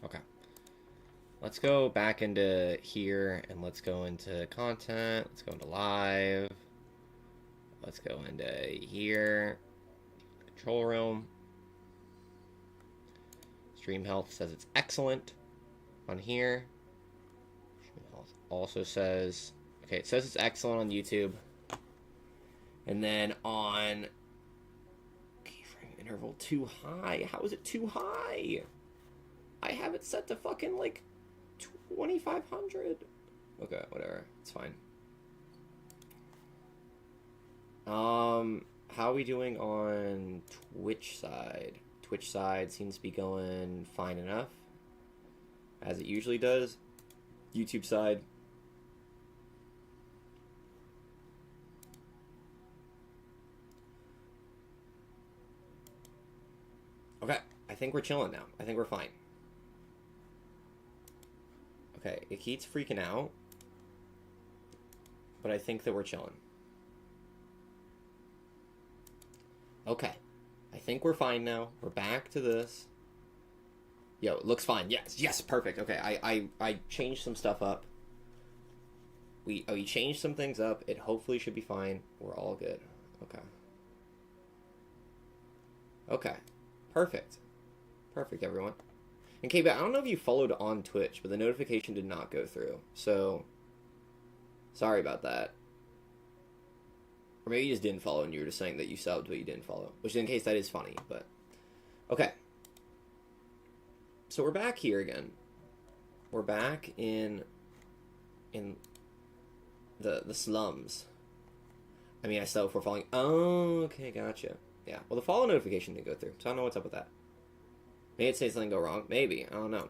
Okay. Let's go back into here and let's go into content. Let's go into live. Let's go into here. Control room. Stream health says it's excellent on here. Stream health also says, okay, it says it's excellent on YouTube. And then on keyframe interval too high. How is it too high? I have it set to fucking like 2500. Okay, whatever. It's fine. How are we doing on Twitch side? Twitch side seems to be going fine enough, as it usually does. YouTube side. Okay, I think we're chilling now. I think we're fine. Okay, it keeps freaking out, but I think that we're chilling. Okay, I think we're fine now. We're back to this. Yo, it looks fine. Yes, perfect. Okay, I changed some stuff up. We changed some things up. It hopefully should be fine. We're all good. Okay, perfect, everyone. And KB, I don't know if you followed on Twitch, but the notification did not go through. So, sorry about that. Or maybe you just didn't follow and you were just saying that you subbed but you didn't follow. Which in case that is funny, but... Okay. So we're back here again. We're back in the slums. I mean, I still if we're following... Oh, okay, gotcha. Yeah, well, the follow notification didn't go through, so I don't know what's up with that. Maybe it says something go wrong. Maybe. I don't know.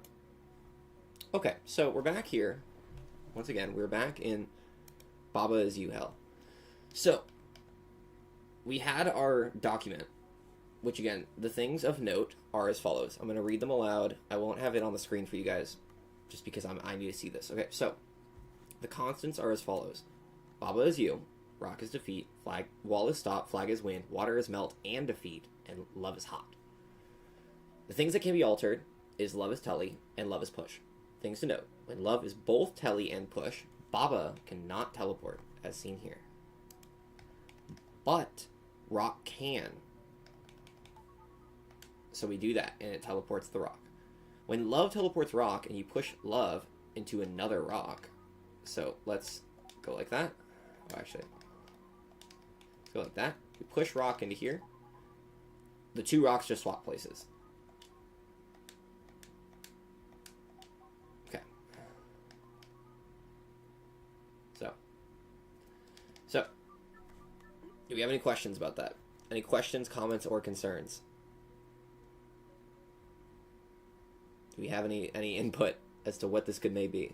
Okay, so we're back here. Once again, we're back in Baba Is You Hell. So, we had our document, which again, the things of note are as follows. I'm going to read them aloud. I won't have it on the screen for you guys, just because I need to see this. Okay, so, the constants are as follows. Baba is you, rock is defeat, wall is stop, flag is win, water is melt and defeat, and love is hot. The things that can be altered is love is telly and love is push. Things to note. When love is both telly and push, Baba cannot teleport, as seen here. But rock can. So we do that, and it teleports the rock. When love teleports rock, and you push love into another rock, so let's go like that. Oh, actually, let's go like that. We push rock into here. The two rocks just swap places. Do we have any questions about that? Any questions, comments, or concerns? Do we have any input as to what this could may be?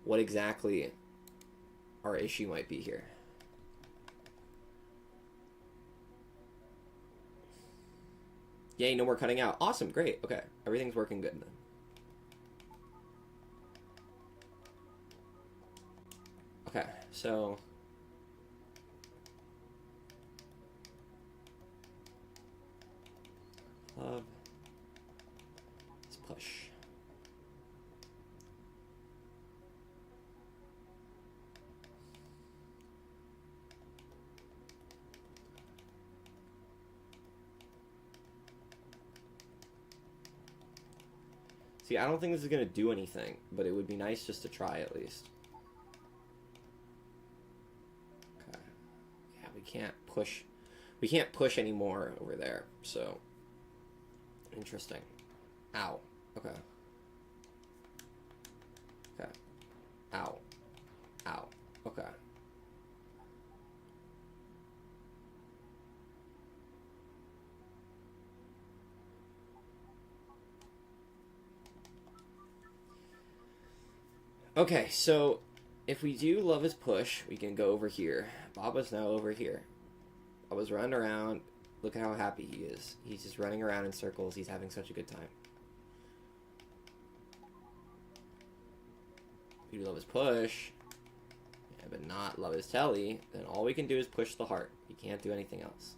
What exactly our issue might be here? Yay, no more cutting out. Awesome, great. Okay, everything's working good then. Okay, so love is push. See, I don't think this is going to do anything, but it would be nice just to try at least. Okay. Yeah, we can't push anymore over there, so interesting. Ow. Okay. Okay. Ow. Ow. Okay. Okay, so if we do love is push, we can go over here. Baba's now over here. I was running around. Look at how happy he is. He's just running around in circles. He's having such a good time. If we do love is push, yeah, but not love is telly, then all we can do is push the heart. We can't do anything else.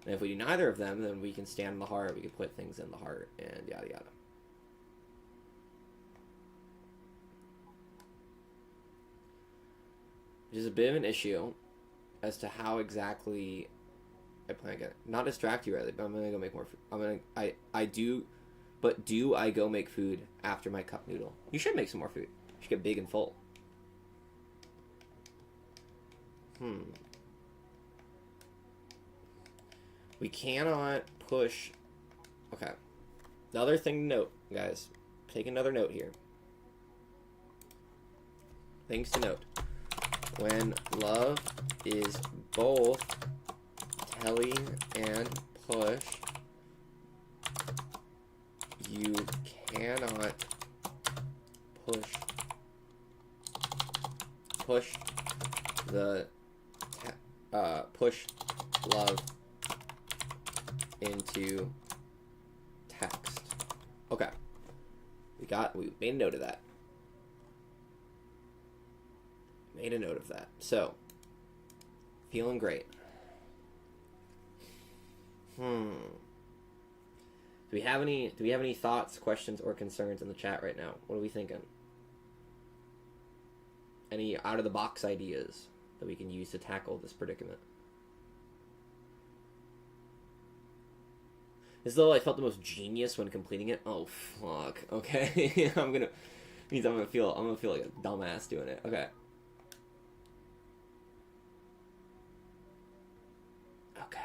And if we do neither of them, then we can stand in the heart, we can put things in the heart, and yada yada. Which is a bit of an issue as to how exactly I plan to get it. Not distract you, Riley, but I'm gonna go make more food. I do, but do I go make food after my cup noodle? You should make some more food. You should get big and full. We cannot push. Okay. The other thing to note, guys, take another note here. Things to note. When love is both telly and push, you cannot push the push love into text. Okay. We made a note of that. Made a note of that. So, feeling great. Do we have any thoughts, questions, or concerns in the chat right now? What are we thinking? Any out of the box ideas that we can use to tackle this predicament? As though I felt the most genius when completing it. Oh fuck. Okay. I'm gonna feel like a dumbass doing it. Okay. Okay.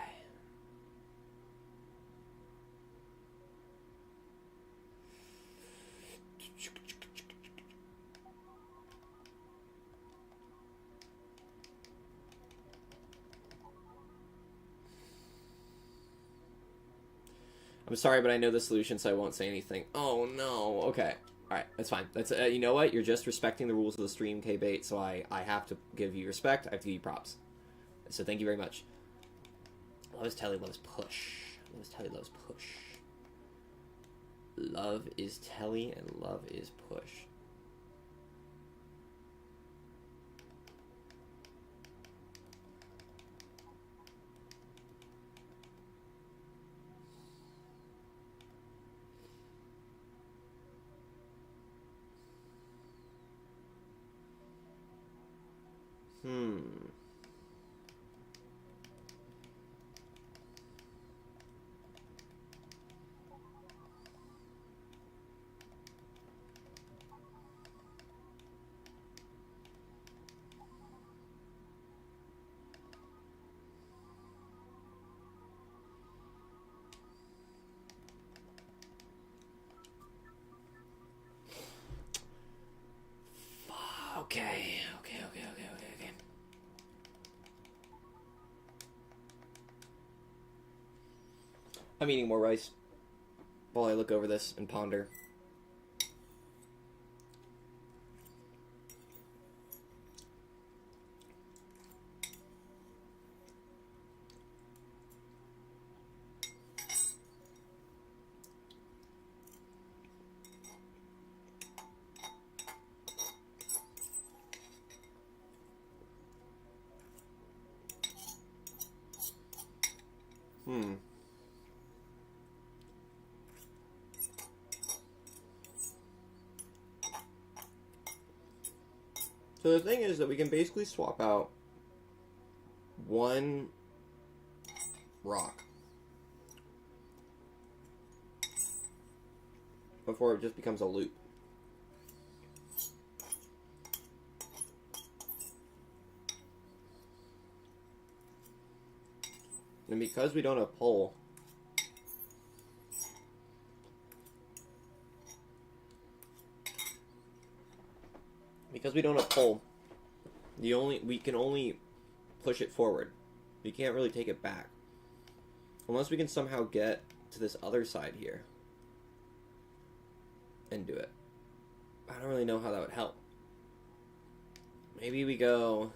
I'm sorry, but I know the solution, so I won't say anything. Oh no. Okay. Alright, that's fine. That's you know what? You're just respecting the rules of the stream, K-Bait, so I have to give you respect. I have to give you props. So thank you very much. Love is telly, love is push. Love is telly, love is push. Love is telly and love is push. Okay. I'm eating more rice while I look over this and ponder. So the thing is that we can basically swap out one rock before it just becomes a loop. And because we don't have pull, we can only push it forward. We can't really take it back. Unless we can somehow get to this other side here and do it. I don't really know how that would help. Maybe we go...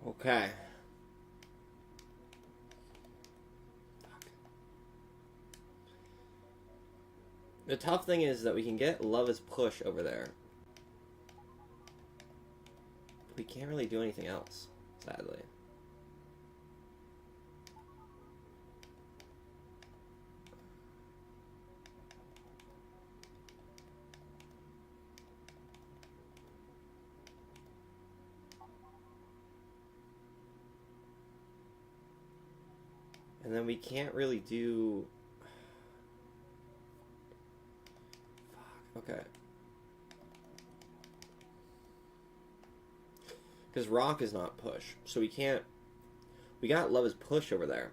Okay. The tough thing is that we can get Love is Push over there. We can't really do anything else, sadly. And then we can't really do... Fuck, okay. Because Rock is not push, so we can't... We got Love is Push over there.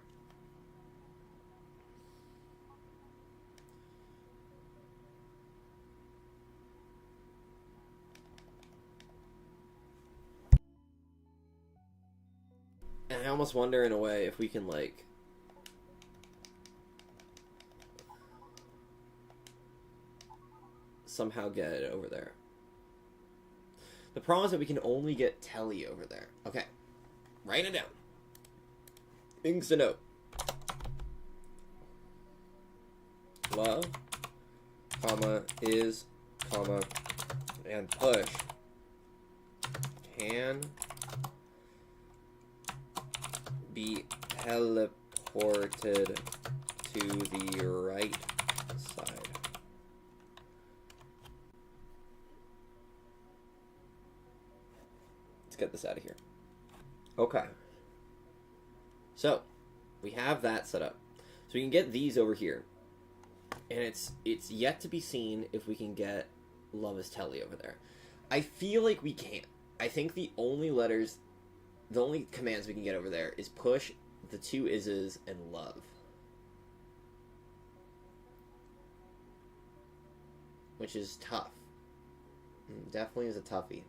And I almost wonder, in a way, if we can, like... somehow get it over there. The problem is that we can only get Telly over there. Okay. Write it down. Things to note. Love, comma, is, comma, and push can be teleported to the right side. Let's get this out of here. Okay. So, we have that set up. So we can get these over here. And it's yet to be seen if we can get Love is Telly over there. I feel like we can't. I think the only commands we can get over there is push, the two is's, and love. Which is tough. Definitely is a toughie.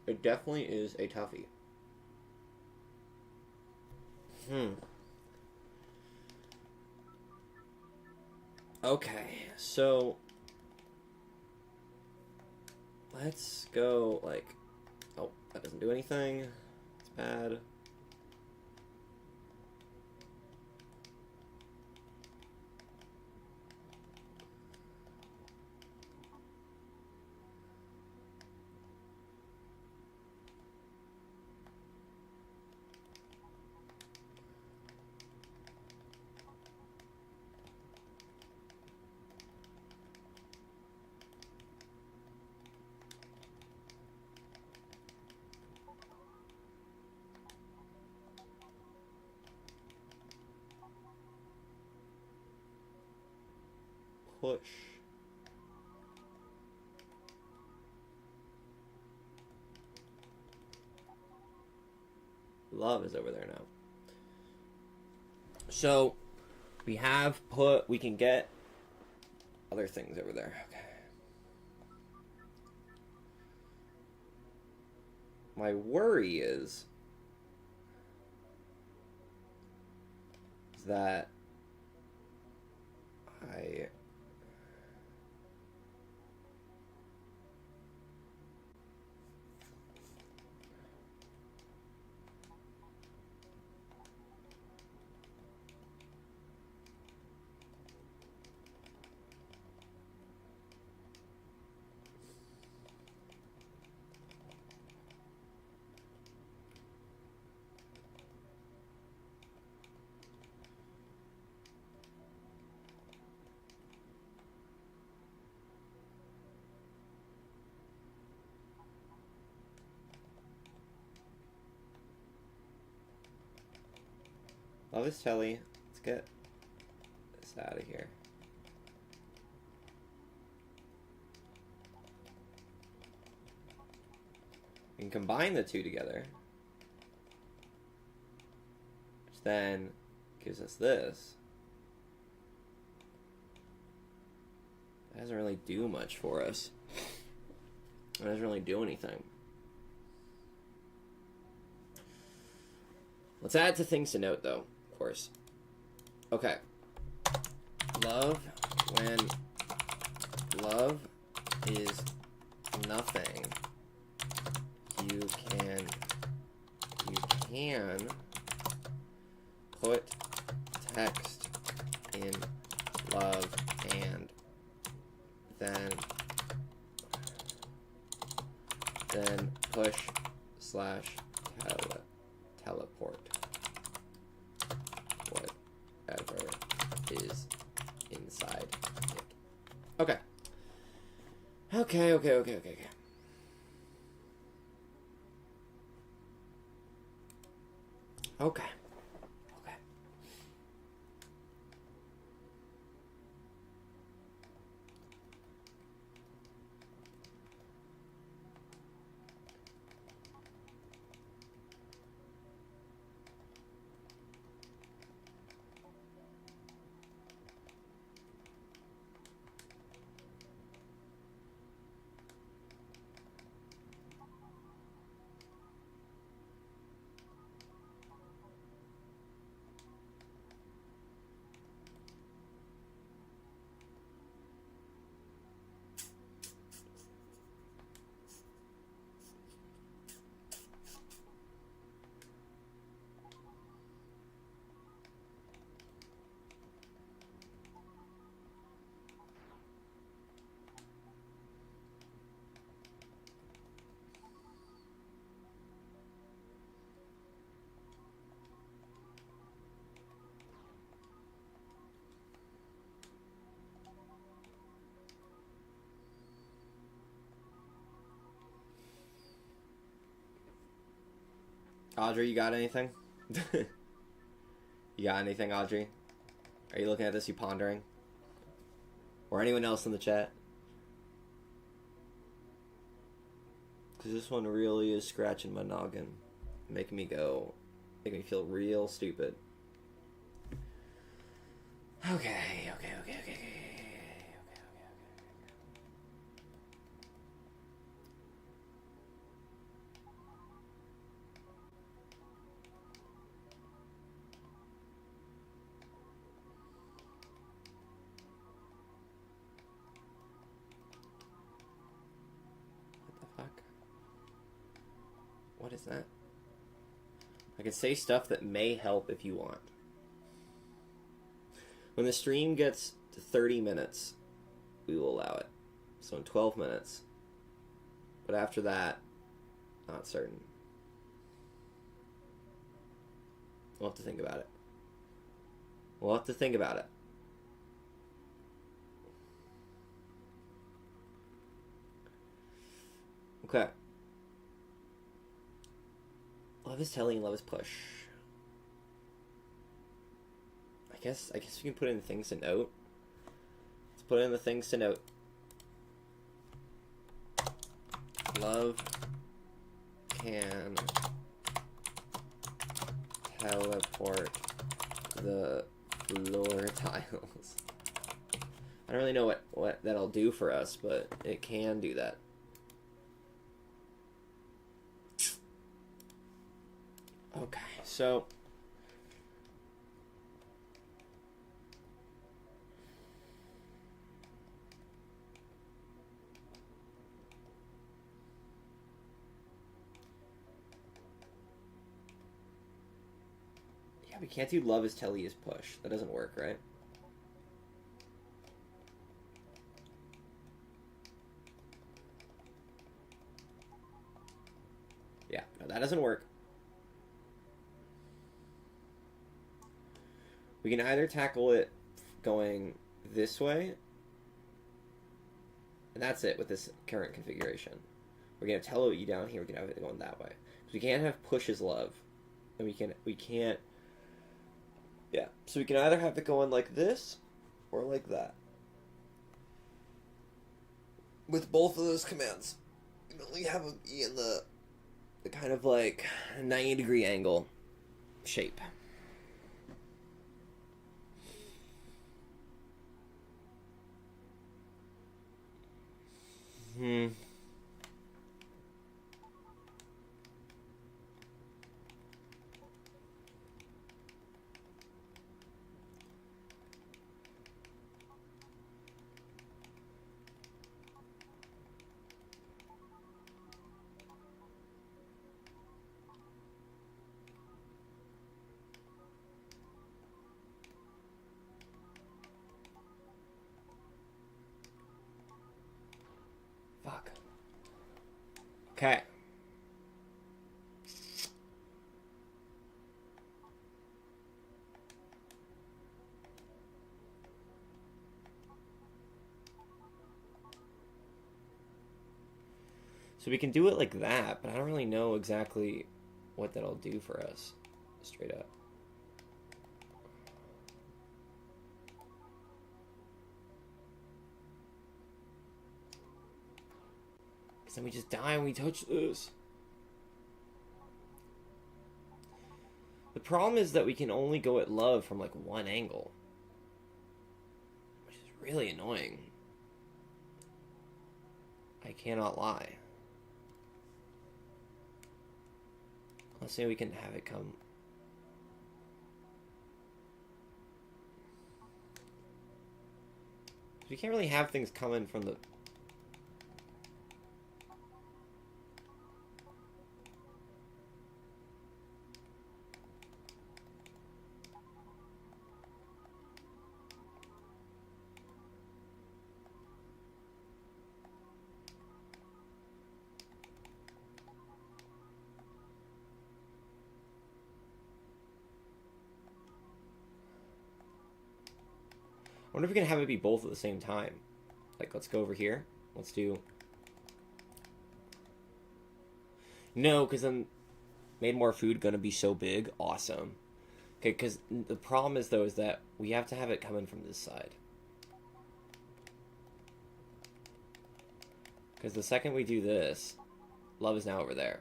It definitely is a toughie. Okay, so let's go, like, oh, that doesn't do anything. It's bad. Push. Love is over there now. So we can get other things over there. Okay. My worry is that I Love is Telly. Let's get this out of here. We can combine the two together, which then gives us this. It doesn't really do much for us. It doesn't really do anything. Let's add to things to note, though, of course. Okay. Love, when love is nothing, can put text in love and then push slash teleport whatever is inside it. Okay. Okay. Okay. Audrey, you got anything? You got anything, Audrey? Are you looking at this, you pondering? Or anyone else in the chat? Because this one really is scratching my noggin. Making me feel real stupid. Okay. What is that? I can say stuff that may help if you want. When the stream gets to 30 minutes, we will allow it. So in 12 minutes. But after that, not certain. We'll have to think about it. Okay. Love is telling, love is push. I guess we can put in things to note. Let's put in the things to note. Love can teleport the floor tiles. I don't really know what that'll do for us, but it can do that. Okay, so yeah, we can't do love is telly is push. That doesn't work, right? Yeah, no, that doesn't work. We can either tackle it going this way, and that's it with this current configuration. We're going to tell you down here, we're going to have it going that way. Because we can't have push as love. And we can't... Yeah, so we can either have it going like this, or like that. With both of those commands. You can only have a E in the kind of like 90-degree angle shape. Okay. So we can do it like that, but I don't really know exactly what that'll do for us. Straight up. Because then we just die when we touch this. The problem is that we can only go at love from like one angle. Which is really annoying. I cannot lie. Let's see if we can have it come. We can't really have things coming from the... I wonder if we can have it be both at the same time. Like, let's go over here. Let's do... No, because then... Made more food gonna be so big. Awesome. Okay, because the problem is, though, is that we have to have it coming from this side. Because the second we do this, love is now over there.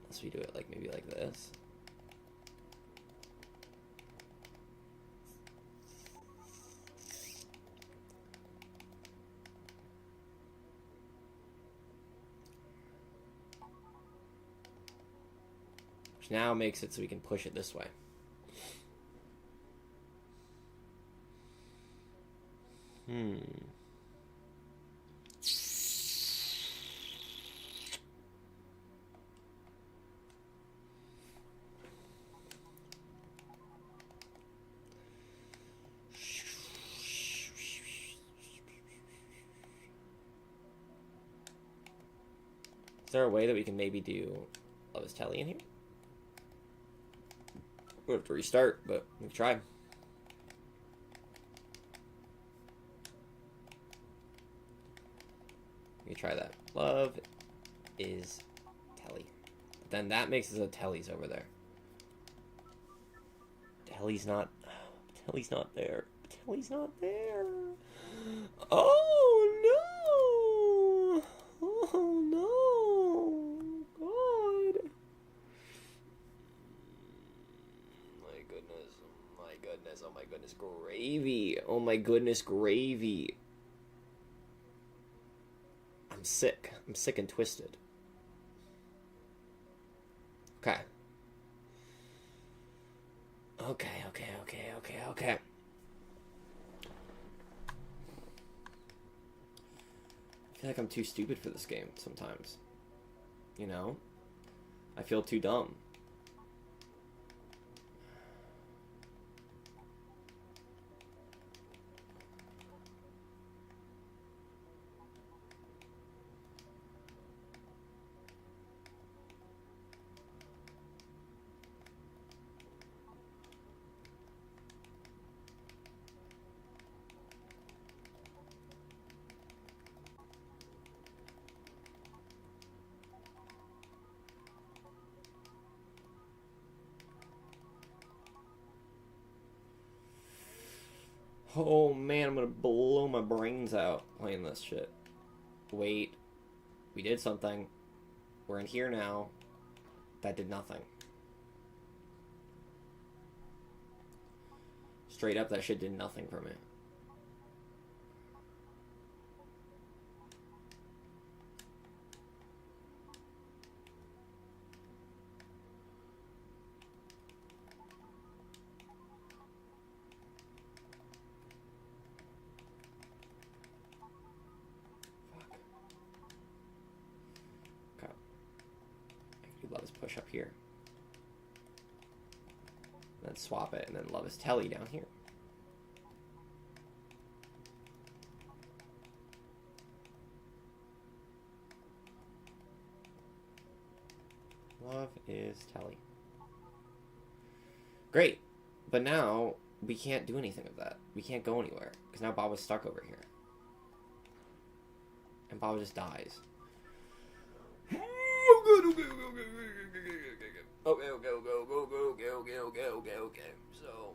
Unless we do it, like, maybe like this. Which now makes it so we can push it this way. Is there a way that we can maybe do Love is Telly in here? We'll have to restart, but we can try. We can try that. Love is Telly. But then that makes us a Telly's over there. Telly's not there. Telly's not there. Oh no! Oh no! God! My goodness! My goodness! Oh my goodness! Gravy! Oh my goodness! Gravy! I'm sick. I'm sick and twisted. Okay. Okay. I feel like I'm too stupid for this game sometimes. You know? I feel too dumb. Oh man, I'm gonna blow my brains out playing this shit. Wait. We did something. We're in here now. That did nothing. Straight up, that shit did nothing for me. Love is push up here. Then swap it, and then Love is Telly down here. Love is Telly. Great. But now we can't do anything of that. We can't go anywhere. Because now Baba's stuck over here. And Baba just dies. Okay. So.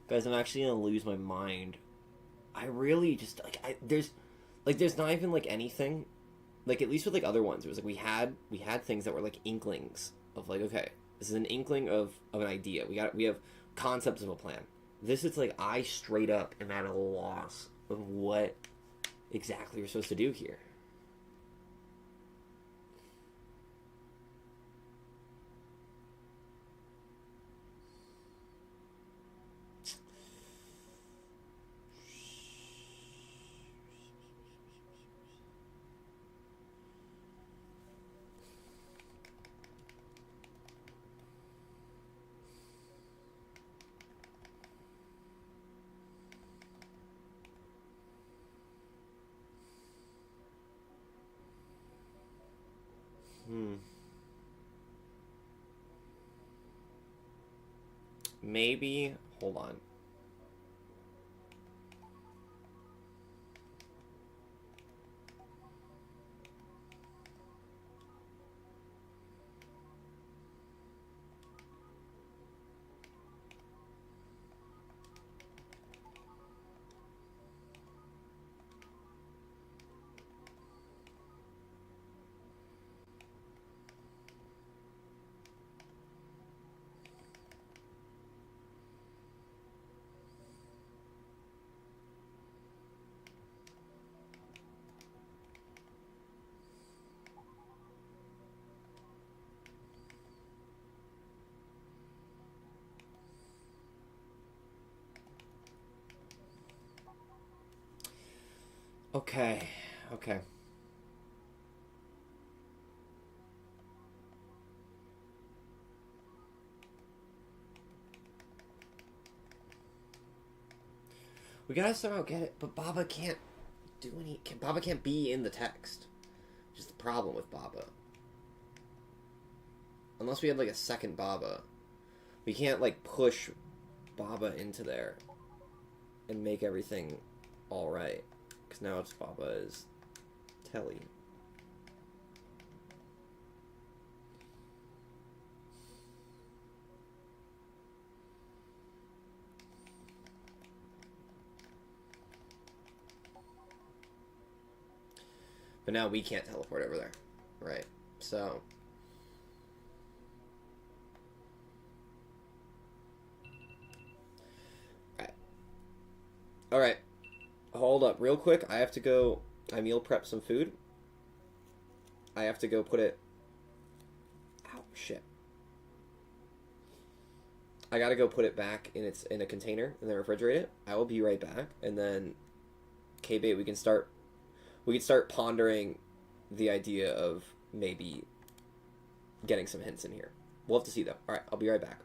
Guys, I'm actually gonna lose my mind. I really just there's not even like anything, like at least with like other ones, it was like we had things that were like inklings of like, okay, this is an inkling of an idea. We have concepts of a plan. This is like I straight up am at a loss of what exactly we're supposed to do here. Maybe, hold on. Okay. We gotta somehow get it, but Baba can't do any. Baba can't be in the text. Which is the problem with Baba. Unless we have like a second Baba, we can't like push Baba into there and make everything all right. Because now it's Baba is Telly. But now we can't teleport over there. Right. So. Alright. Hold up. Real quick. I have to go. I meal prep some food. I have to go put it. Ow, shit. I gotta go put it back in a container and then refrigerate it. I will be right back. And then K-Bait, we can start pondering the idea of maybe getting some hints in here. We'll have to see though. Alright, I'll be right back.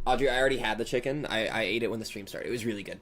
Audrey, I already had the chicken. I ate it when the stream started. It was really good.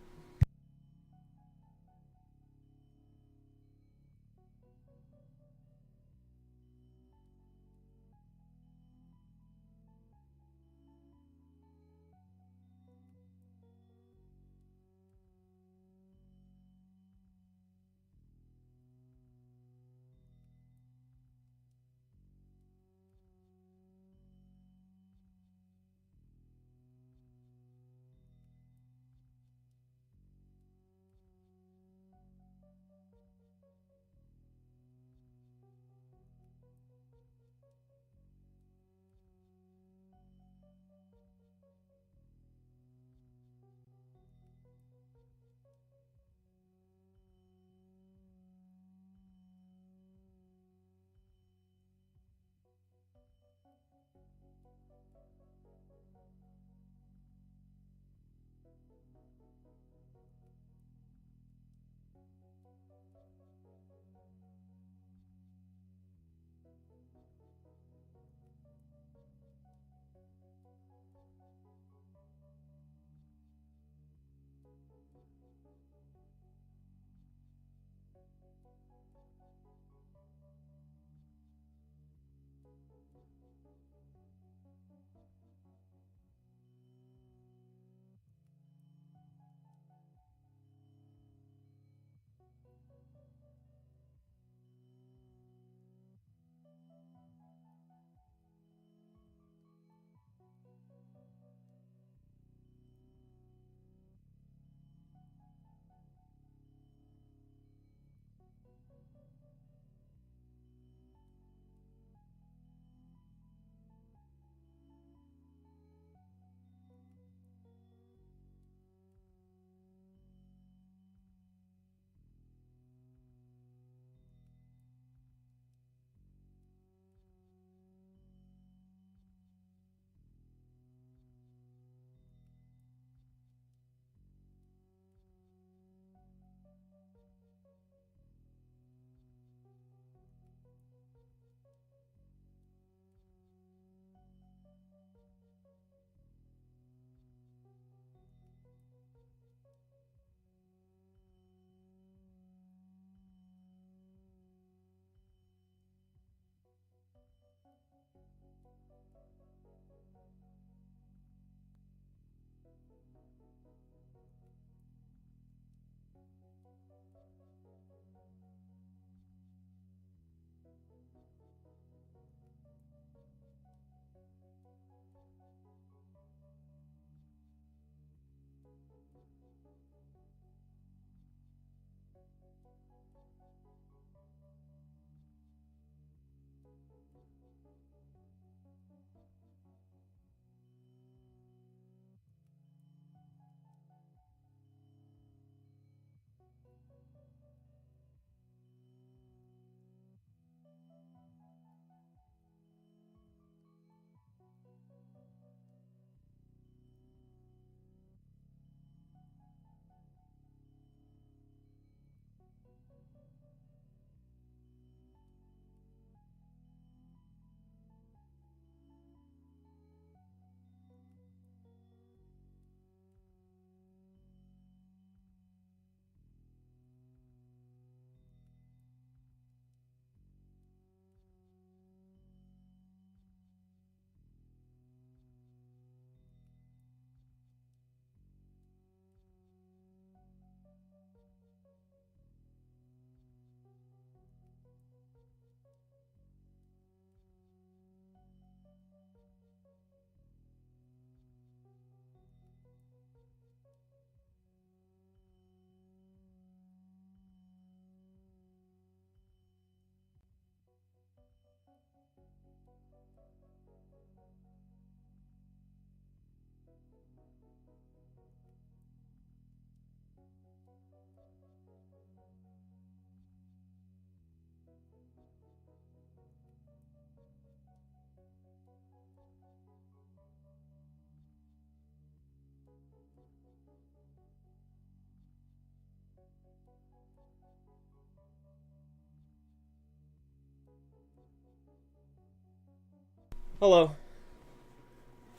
Hello.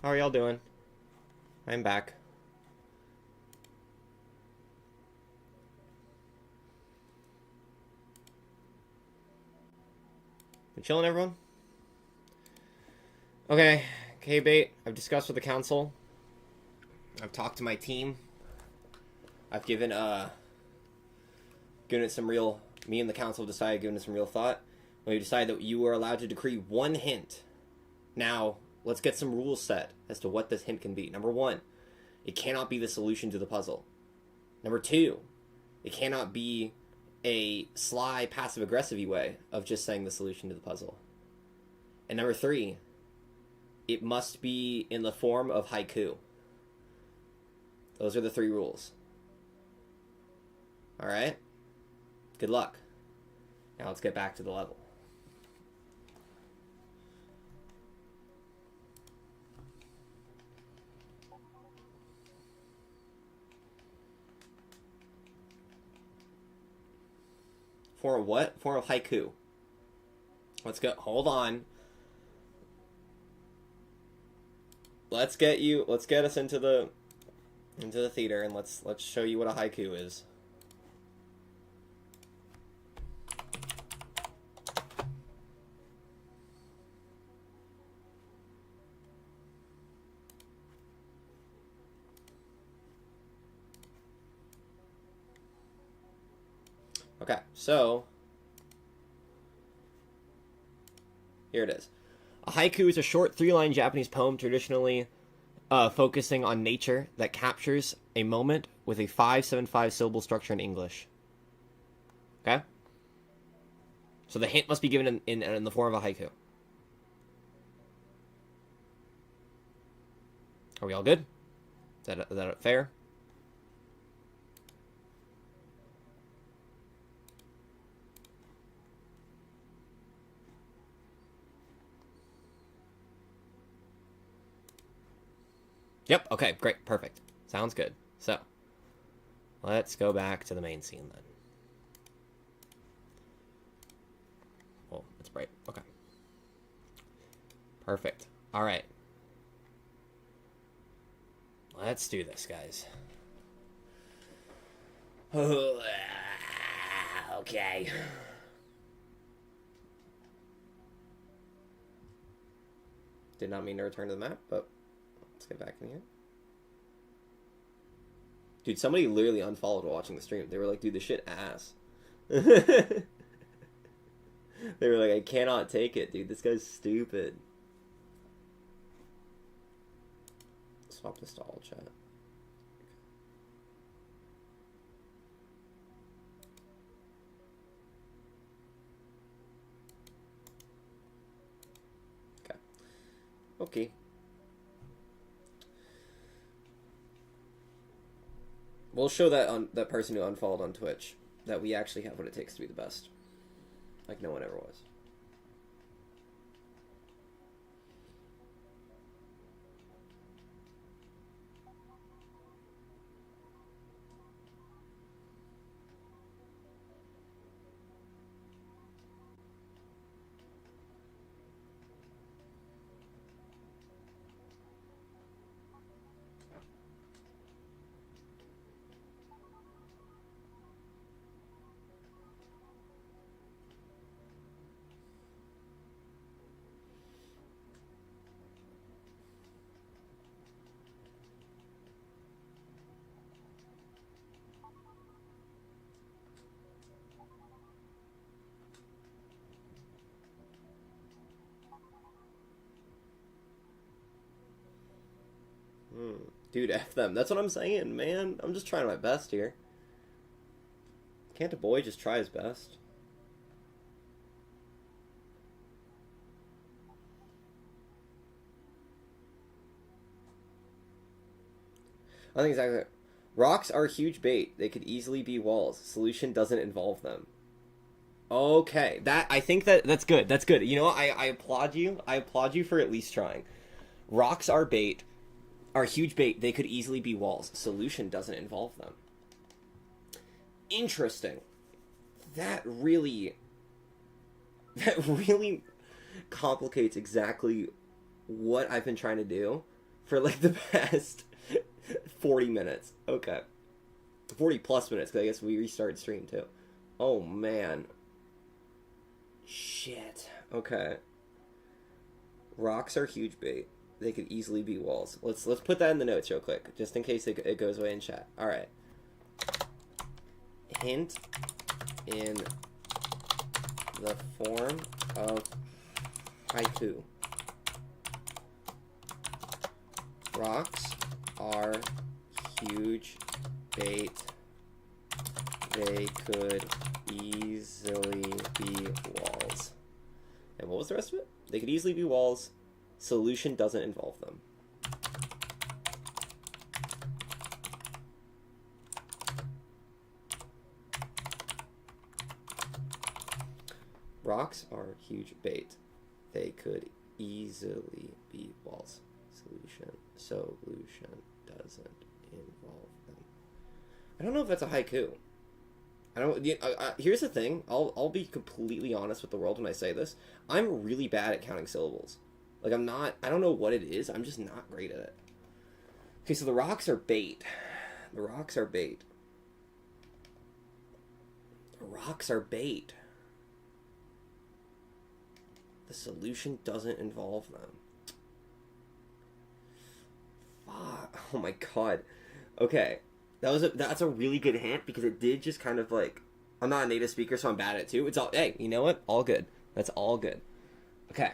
How are y'all doing? I'm back. You chilling, everyone? Okay, K-Bait, I've discussed with the council. I've talked to my team. I've given it some real... Me and the council have decided, given it some real thought. We decided that you were allowed to decree one hint. Now, let's get some rules set as to what this hint can be. Number 1, it cannot be the solution to the puzzle. Number 2, it cannot be a sly, passive-aggressive way of just saying the solution to the puzzle. And number 3, it must be in the form of haiku. Those are the 3 rules. Alright? Good luck. Now let's get back to the level. Form of what? Form of haiku. Let's go. Hold on. Let's get us into the theater, and let's show you what a haiku is. Okay, so here it is. A haiku is a short 3-line Japanese poem traditionally focusing on nature that captures a moment with a 5-7-5 syllable structure in English. Okay? So the hint must be given in the form of a haiku. Are we all good? Is that fair? Yep, okay, great, perfect. Sounds good. So, let's go back to the main scene then. Oh, it's bright. Okay. Perfect. Alright. Let's do this, guys. Okay. Did not mean to return to the map, but let's get back in here. Dude, somebody literally unfollowed while watching the stream. They were like, dude, this shit ass. They were like, I cannot take it, dude. This guy's stupid. Swap this to all chat. Okay. Okay. We'll show that person who unfollowed on Twitch that we actually have what it takes to be the best. Like no one ever was. Dude, F them. That's what I'm saying, man. I'm just trying my best here. Can't a boy just try his best? I think exactly. Rocks are huge bait. They could easily be walls. Solution doesn't involve them. Okay, I think that's good. That's good. You know what? I applaud you. I applaud you for at least trying. Rocks are bait. Are huge bait. They could easily be walls. Solution doesn't involve them. Interesting. That really complicates exactly what I've been trying to do for like the past 40 minutes. Okay. 40 plus minutes, because I guess we restarted stream too. Oh man. Shit. Okay. Rocks are huge bait. They could easily be walls. Let's put that in the notes real quick, just in case it goes away in chat. All right. Hint in the form of haiku. Rocks are huge bait. They could easily be walls. And what was the rest of it? They could easily be walls. Solution doesn't involve them. Rocks are huge bait. They could easily be walls. Solution doesn't involve them. I don't know if that's a haiku. I don't. Here's the thing. I'll be completely honest with the world when I say this. I'm really bad at counting syllables. Like I'm not. I don't know what it is. I'm just not great at it. Okay, so the rocks are bait. The rocks are bait. The rocks are bait. The solution doesn't involve them. Fuck. Oh my god. Okay. That's a really good hint, because it did just kind of like, I'm not a native speaker, so I'm bad at it too. It's all, hey, you know what? All good. That's all good. Okay.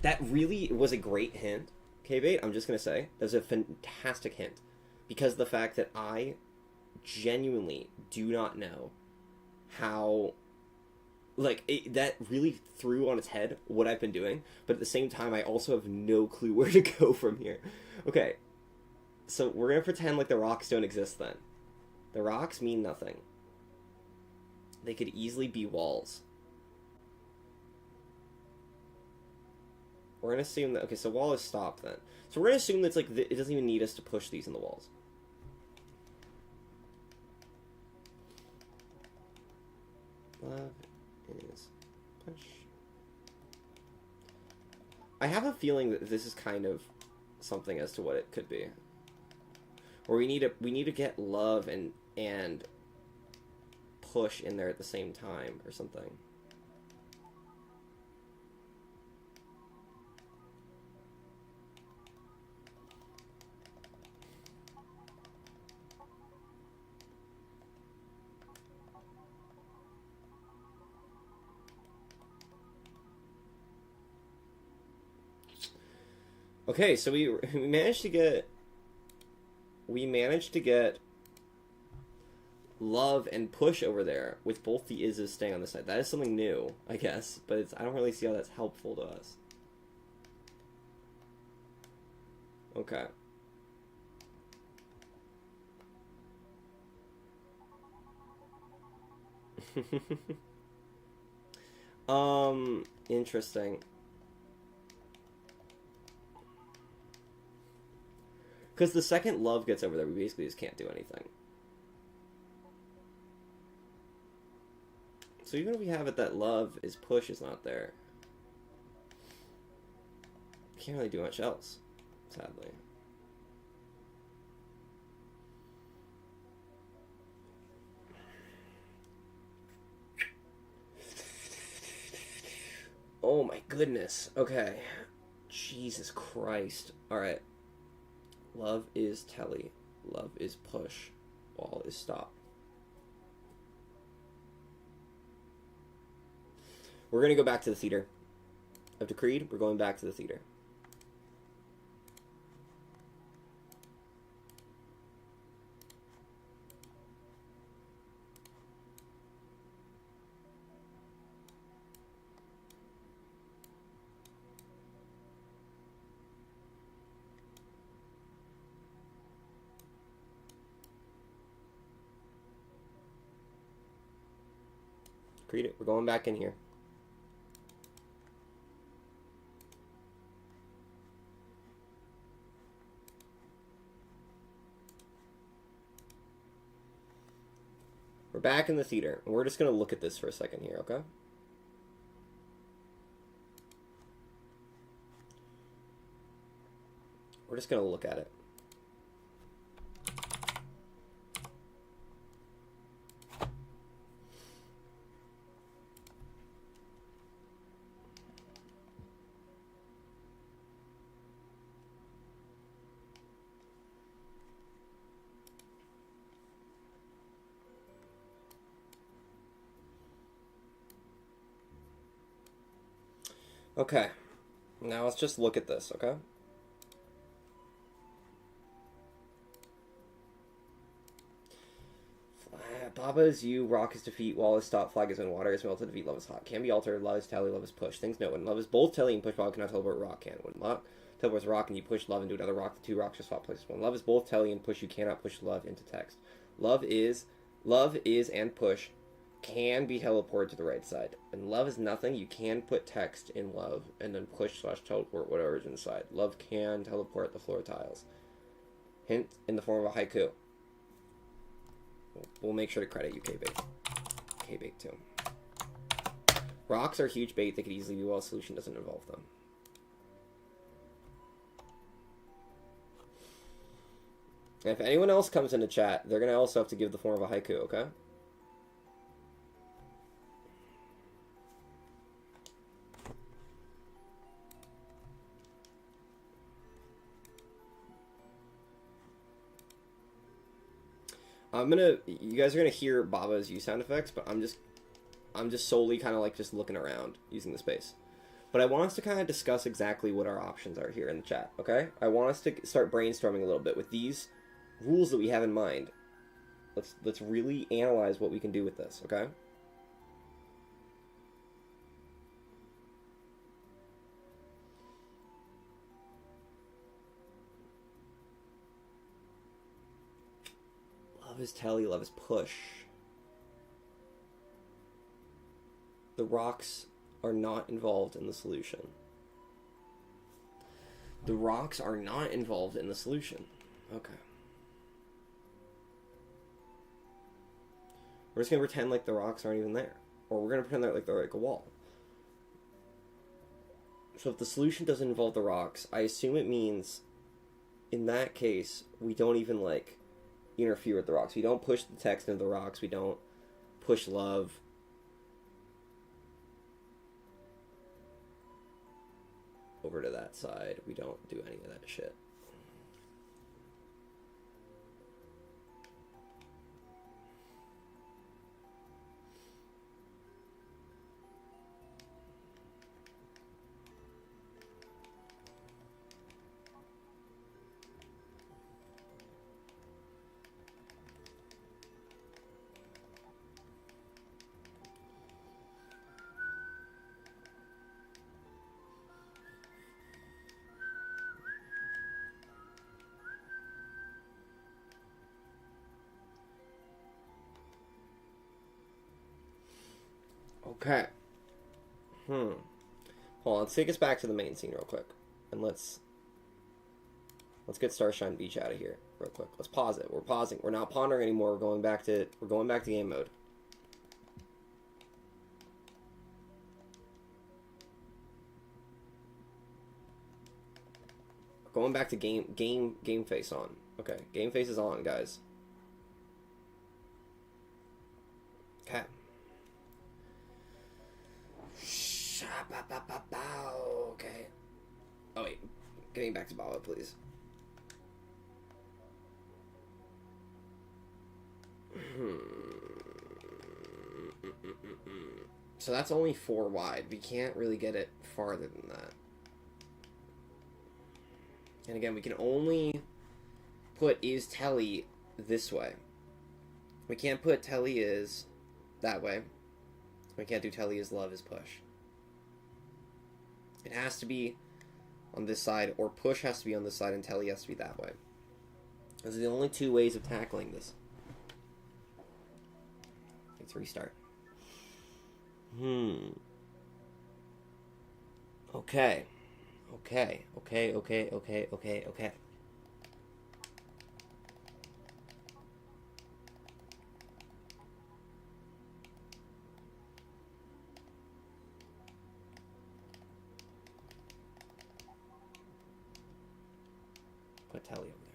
That really was a great hint, K-Bait, I'm just going to say. That was a fantastic hint. Because of the fact that I genuinely do not know how, like, that really threw on its head what I've been doing. But at the same time, I also have no clue where to go from here. Okay. So we're going to pretend like the rocks don't exist then. The rocks mean nothing. They could easily be walls. We're going to assume that... Okay, so wall is stopped then. So we're going to assume that it's like it doesn't even need us to push these in the walls. Love is push. I have a feeling that this is kind of something as to what it could be. Or we need to get love and push in there at the same time or something. Okay, so we managed to get love and push over there with both the is's staying on the side. That is something new, I guess, but I don't really see how that's helpful to us. Okay. Interesting. Because the second love gets over there, we basically just can't do anything. So even if we have it that love is push is not there, we can't really do much else, sadly. Oh my goodness. Okay. Jesus Christ. Alright. Love is telly. Love is push. Wall is stop. We're going to go back to the theater. I've decreed. We're going back to the theater. Decreed it. We're going back in here. We're back in the theater, and we're just going to look at this for a second here, okay? We're just going to look at it. Okay, now let's just look at this, okay? Baba is you, rock is defeat, wall is stop, flag is when water is melted, defeat, love is hot. Can be altered, love is tally, love is push. Things no, when love is both telly and push, Baba cannot teleport, rock can. When love teleports rock and you push love into another rock, the two rocks just swap places. When love is both telly and push, you cannot push love into text. Love is and push can be teleported to the right side. And love is nothing, you can put text in love and then push / teleport whatever is inside. Love can teleport the floor tiles. Hint in the form of a haiku. We'll make sure to credit you, K-Bait. K-Bait too. Rocks are huge bait. They could easily be well. A solution doesn't involve them. And if anyone else comes into chat, they're going to also have to give the form of a haiku, okay? You guys are gonna hear Baba's use sound effects, but I'm just solely kind of like just looking around using the space. But I want us to kind of discuss exactly what our options are here in the chat, okay? I want us to start brainstorming a little bit with these rules that we have in mind. Let's really analyze what we can do with this, okay? Love is telly, love is push. The rocks are not involved in the solution. The rocks are not involved in the solution. Okay. We're just going to pretend like the rocks aren't even there. Or we're going to pretend like they're like a wall. So if the solution doesn't involve the rocks, I assume it means, in that case, we don't even, like, interfere with the rocks. We don't push the text into the rocks. We don't push love. Over to that side. We don't do any of that shit. Okay. Hold on, let's take us back to the main scene real quick. And let's get Starshine Beach out of here real quick. Let's pause it. We're pausing. We're not pondering anymore. We're going back to game mode. We're going back to game face on. Okay, game face is on, guys. Okay. Okay. Oh wait, getting back to Baba, please. So that's only 4 wide. We can't really get it farther than that. And again, we can only put is telly this way. We can't put telly is that way. We can't do telly is love is push. It has to be on this side, or push has to be on this side, and telly has to be that way. Those are the only 2 ways of tackling this. Let's restart. Okay. Okay. Put Telly over there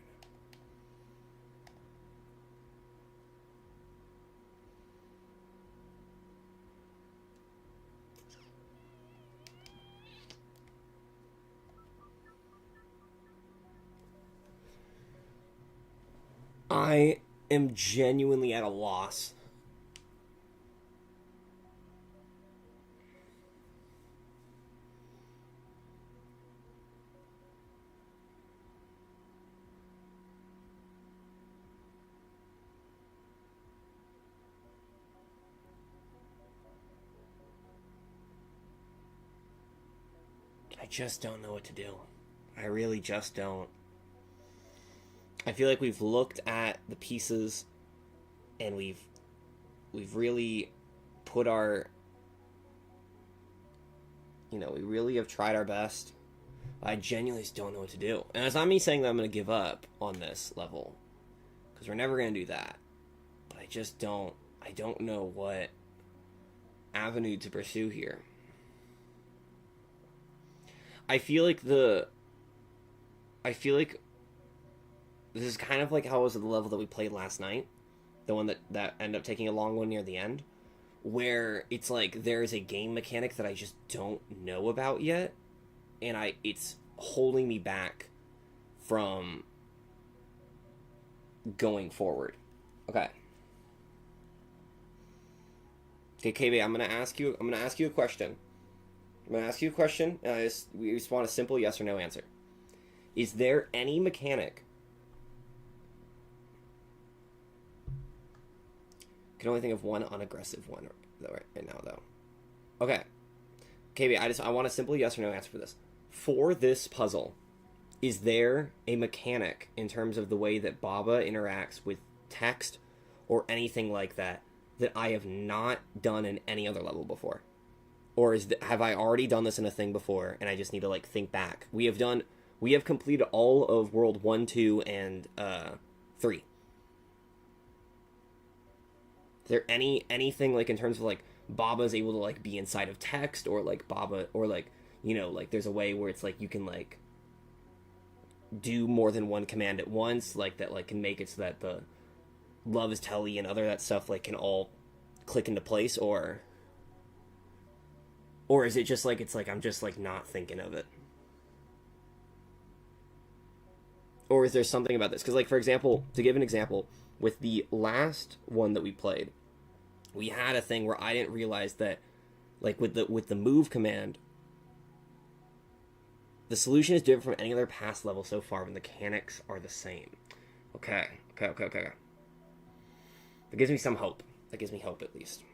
now. I am genuinely at a loss. I just don't know what to do. I really just don't. I feel like we've looked at the pieces and we've really put our, we really have tried our best. I genuinely just don't know what to do. And it's not me saying that I'm going to give up on this level, because we're never going to do that. But I don't know what avenue to pursue here. I feel like this is kind of like how it was at the level that we played last night. The one that ended up taking a long one near the end. Where it's like there's a game mechanic that I just don't know about yet. And it's holding me back from going forward. Okay. Okay, KB, I'm gonna ask you a question. And we just want a simple yes or no answer. Is there any mechanic? I can only think of one unaggressive one right now, though. Okay. KB, I want a simple yes or no answer for this. For this puzzle, is there a mechanic in terms of the way that Baba interacts with text or anything like that I have not done in any other level before? Or have I already done this in a thing before and I just need to think back? We have completed all of World 1, 2, and 3. Is there anything in terms of Baba's able to be inside of text, or Baba, or there's a way where it's you can do more than one command at once, that can make it so that the love is telly and other that stuff can all click into place, or is it just I'm just not thinking of it? Or is there something about this? Because for example, to give an example, with the last one that we played, we had a thing where I didn't realize that with the move command, the solution is different from any other past level so far, but the mechanics are the same. Okay. That gives me some hope. That gives me hope, at least.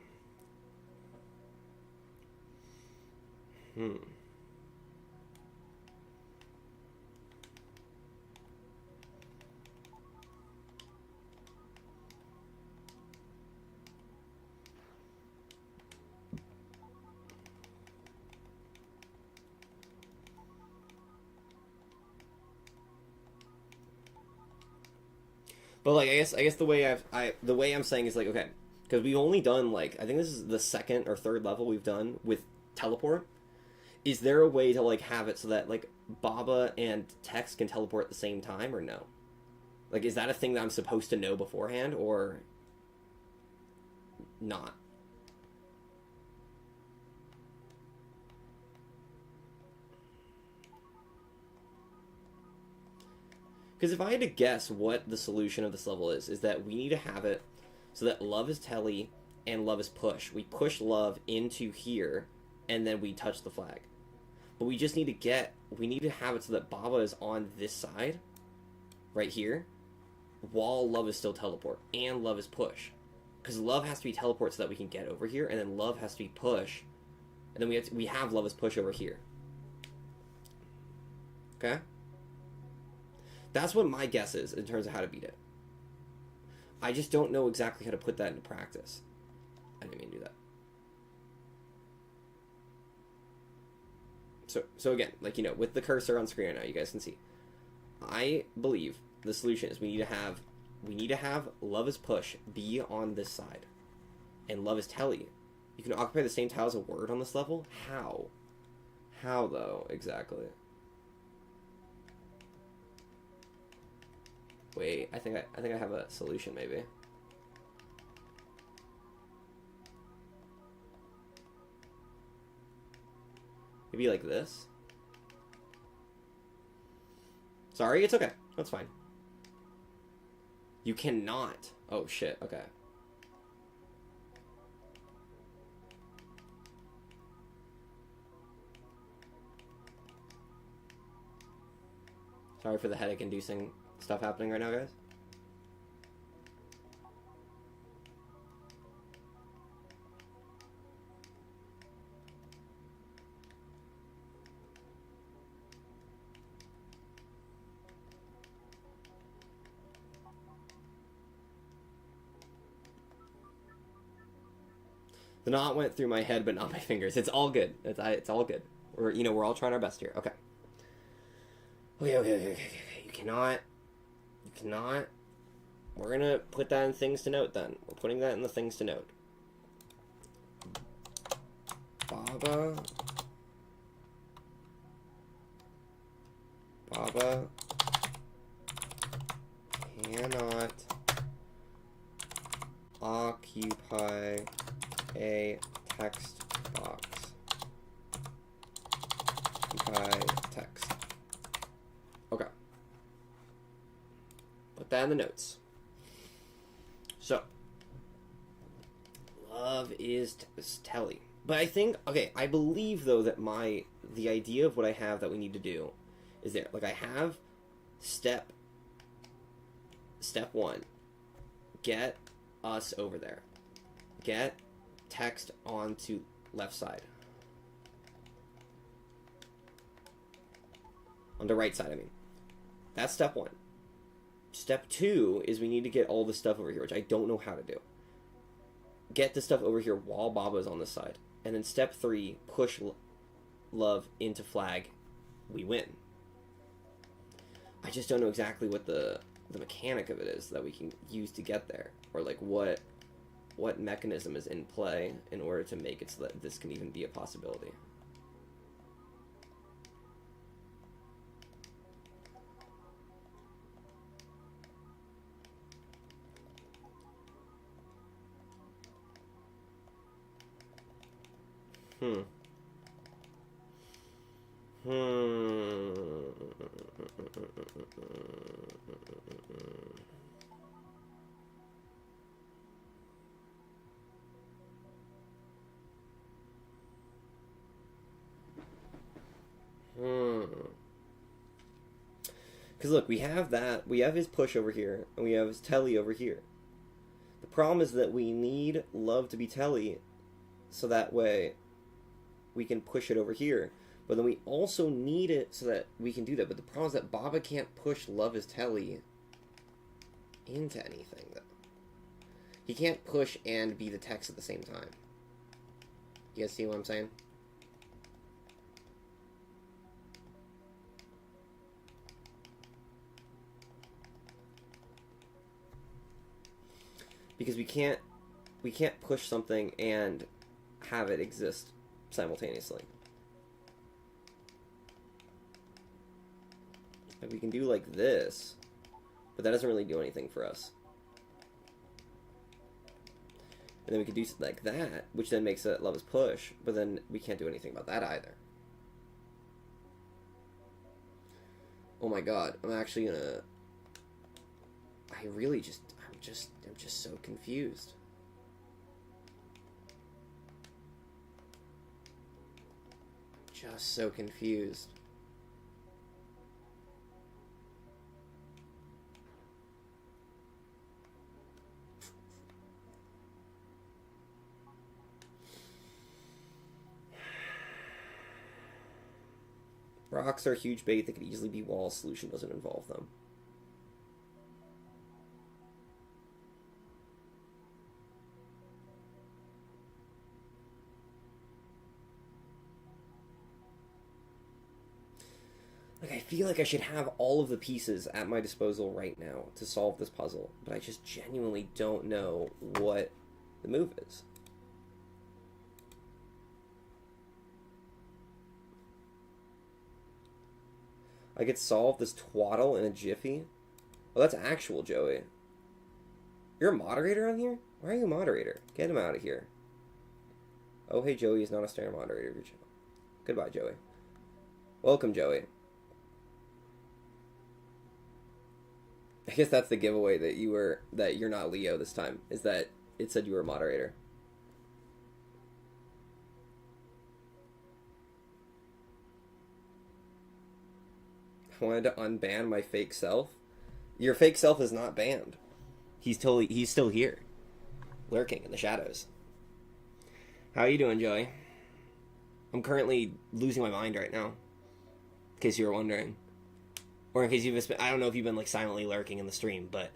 But I guess the way I'm saying is okay, because we've only done I think this is the second or third level we've done with teleport. Is there a way to have it so that Baba and text can teleport at the same time, or no? Is that a thing that I'm supposed to know beforehand, or not? Because if I had to guess what the solution of this level is that we need to have it so that love is telly and love is push. We push love into here, and then we touch the flag. But we just need to have it so that Baba is on this side, right here, while love is still teleport, and love is push. Because love has to be teleport so that we can get over here, and then love has to be push, and then we have love as push over here. Okay? That's what my guess is in terms of how to beat it. I just don't know exactly how to put that into practice. I didn't mean to do that. So again, with the cursor on screen right now, you guys can see. I believe the solution is we need to have love is push be on this side, and love is telly. You can occupy the same tile as a word on this level. How? How though exactly? Wait, I think I have a solution maybe. Maybe like this. Sorry, it's okay. That's fine. You cannot. Oh shit. Okay. Sorry for the headache-inducing stuff happening right now, guys. The knot went through my head, but not my fingers. It's all good. It's all good. We're all trying our best here. Okay. Okay. You cannot. We're gonna put that in things to note then. We're putting that in the things to note. Baba cannot occupy a text box. Occupy text. Okay. Put that in the notes. So, love is telly. But I think, okay, I believe though that the idea of what I have that we need to do is there. Like I have step 1. Get us over there. Get text onto left side. On the right side, I mean. That's step 1. Step 2 is we need to get all the stuff over here, which I don't know how to do. Get the stuff over here while Baba's on this side. And then step 3, push love into flag. We win. I just don't know exactly what the mechanic of it is that we can use to get there. Or like what mechanism is in play in order to make it so that this can even be a possibility. Because look, we have his push over here, and we have his telly over here. The problem is that we need love to be telly, so that way we can push it over here. But then we also need it so that we can do that. But the problem is that Baba can't push love as telly into anything, though. He can't push and be the text at the same time. You guys see what I'm saying? Because we can't push something and have it exist simultaneously. Like we can do like this, but that doesn't really do anything for us. And then we could do like that, which then makes it love is push, but then we can't do anything about that either. Oh my god, I'm actually gonna... I'm just so confused. Just so confused. Rocks are a huge bait that could easily be wall. Solution doesn't involve them. Like, I feel like I should have all of the pieces at my disposal right now to solve this puzzle, but I just genuinely don't know what the move is. I could solve this twaddle in a jiffy, Oh, that's actual Joey. You're a moderator on here? Why are you a moderator? Get him out of here. Oh, hey, Joey is not a standard moderator of your channel. Goodbye, Joey. Welcome, Joey. I guess that's the giveaway that you're not Leo this time, is that it said you were a moderator. I wanted to unban my fake self. Your fake self is not banned. He's still here, lurking in the shadows. How are you doing, Joey? I'm currently losing my mind right now, in case you were wondering, or in case you've been, I don't know if you've been like silently lurking in the stream, but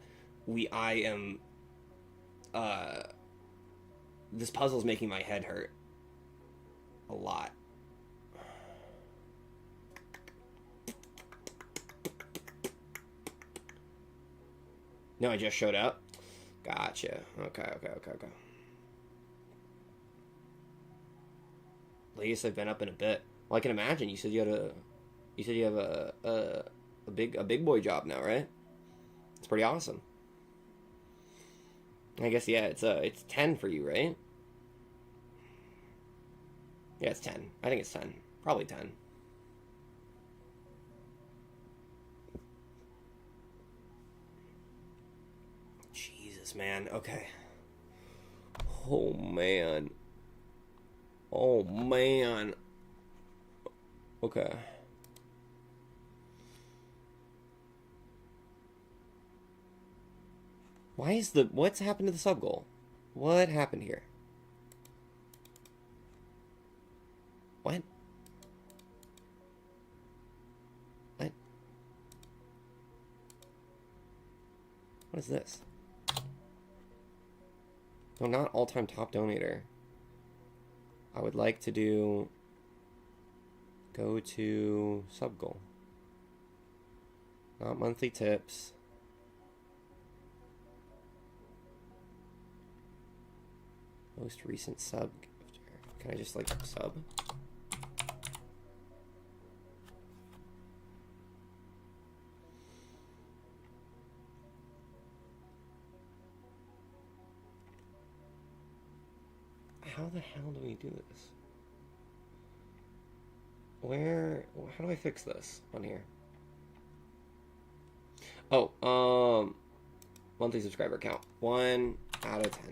this puzzle's making my head hurt a lot. No, I just showed up. Gotcha. Okay. Latest I've been up in a bit. Well, I can imagine. You said you have a big boy job now, right? It's pretty awesome. I guess yeah. It's 10 for you, right? Yeah, it's 10. I think it's 10. Probably 10. Man, okay. Oh man. Okay. What's happened to the sub goal? What happened here? What? What is this? No, not all-time top donator. I would like to go to sub goal. Not monthly tips. Most recent sub gifter. Can I just like sub? How the hell do we do this? How do I fix this on here? Oh, monthly subscriber count. 1 out of 10.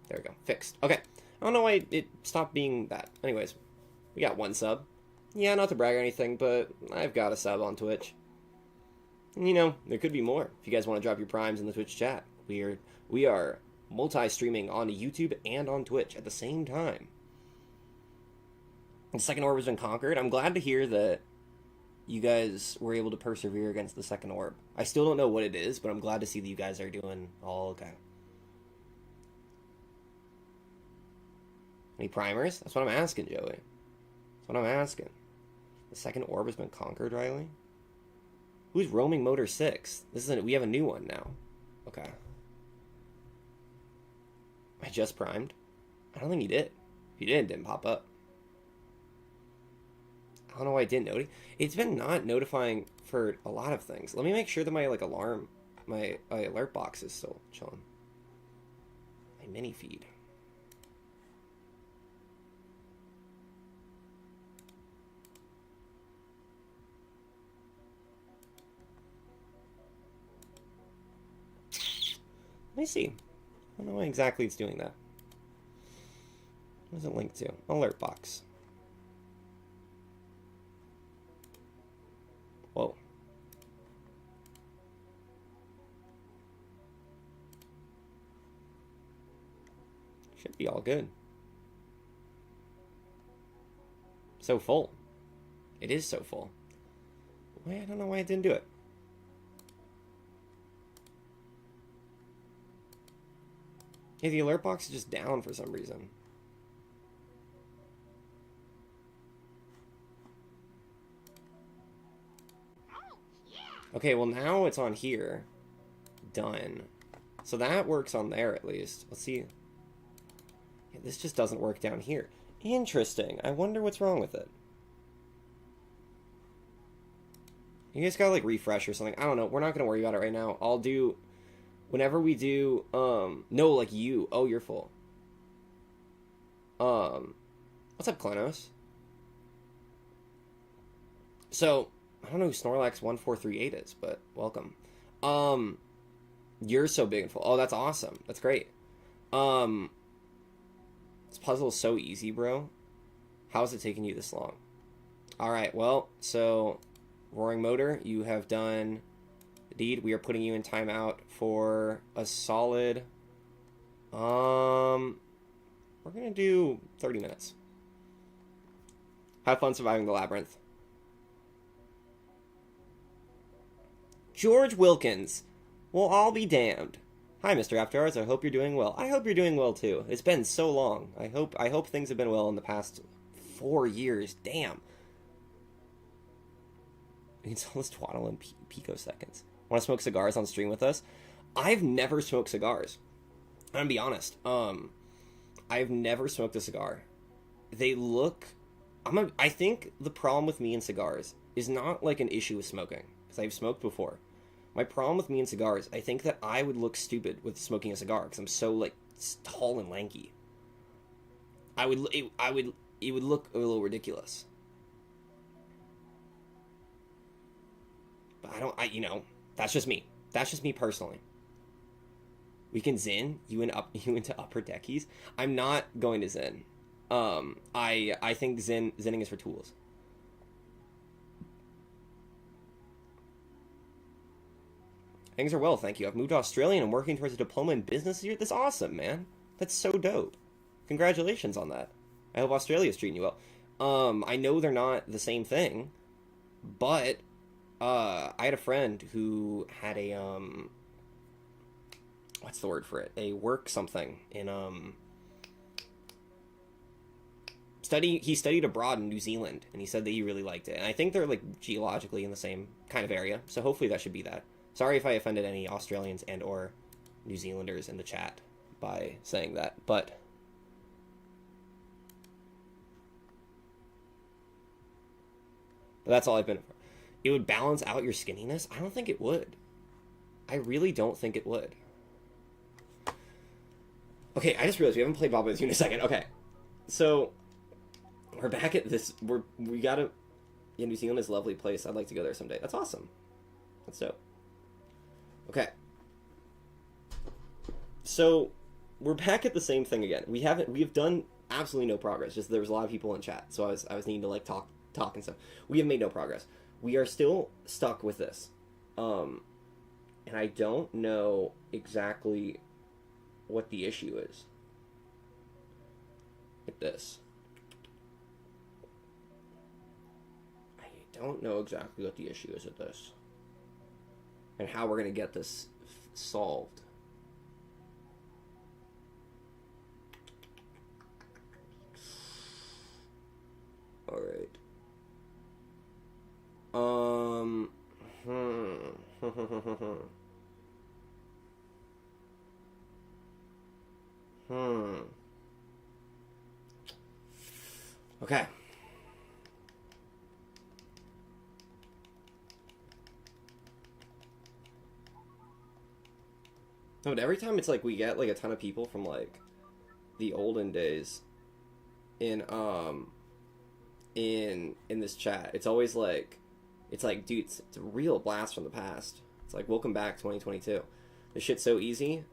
There we go. Fixed. Okay. I don't know why it stopped being that. Anyways, we got 1 sub. Yeah, not to brag or anything, but I've got a sub on Twitch. And, you know, there could be more. If you guys want to drop your primes in the Twitch chat. We are multi-streaming on YouTube and on Twitch at the same time. The second orb has been conquered. I'm glad to hear that you guys were able to persevere against the second orb. I still don't know what it is, but I'm glad to see that you guys are doing all okay. Any primers? That's what I'm asking, Joey. That's what I'm asking. The second orb has been conquered, Riley? Who's roaming Motor 6? We have a new one now. Okay. I just primed? I don't think he did. If he did, it didn't pop up. I don't know why I didn't notify. It's been not notifying for a lot of things. Let me make sure that my alarm, my alert box is still chilling. My mini feed. Let me see. I don't know why exactly it's doing that. What does it link to? Alert box. Whoa. Should be all good. So full. It is so full. Why? I don't know why I didn't do it. Yeah, the alert box is just down for some reason. Okay, well now it's on here. Done. So that works on there at least. Let's see. Yeah, this just doesn't work down here. Interesting. I wonder what's wrong with it. You guys gotta like refresh or something. I don't know. We're not gonna worry about it right now. I'll do whenever we do. No, like you. Oh, you're full. What's up, Klonos? So I don't know who Snorlax1438 is, but welcome. You're so big and full. Oh, that's awesome. That's great. This puzzle is so easy, bro. How is it taking you this long? All right. Well, so. Roaring Motor, you have done the deed. We are putting you in timeout for a solid, we're going to do 30 minutes. Have fun surviving the labyrinth. George Wilkins. Well, I'll be damned. Hi, Mr. After Hours. I hope you're doing well. I hope you're doing well, too. It's been so long. I hope things have been well in the past 4 years. Damn. It's almost twaddle in picoseconds. Want to smoke cigars on stream with us? I've never smoked cigars. I'm gonna be honest. I've never smoked a cigar. They look. I think the problem with me and cigars is not like an issue with smoking, because I've smoked before. My problem with me and cigars, I think that I would look stupid with smoking a cigar because I'm so like tall and lanky. It would look a little ridiculous. That's just me. That's just me personally. We can Zen you into upper deckies. I'm not going to Zen. I think Zenning is for tools. Things are well, thank you. I've moved to Australia and I'm working towards a diploma in business here. That's awesome, man. That's so dope. Congratulations on that. I hope Australia's treating you well. I know they're not the same thing, but I had a friend who had a what's the word for it? A work something in he studied abroad in New Zealand, and he said that he really liked it. And I think they're like geologically in the same kind of area, so hopefully that should be that. Sorry if I offended any Australians and or New Zealanders in the chat by saying that, but that's all I've been. It would balance out your skinniness? I don't think it would. I really don't think it would. Okay, I just realized we haven't played Bob with you in a second. Okay, so we're back at this. We gotta. Yeah, New Zealand is a lovely place. I'd like to go there someday. That's awesome. That's dope. Okay. So we're back at the same thing again. We've done absolutely no progress. Just there was a lot of people in chat, so I was needing to like talk and stuff. We have made no progress. We are still stuck with this. And I don't know exactly what the issue is with this. I don't know exactly what the issue is with this. And how we're going to get this solved. All right. Okay. No, but every time it's like we get like a ton of people from like the olden days in this chat, it's always like dude, it's a real blast from the past. It's like welcome back 2022. This shit's so easy.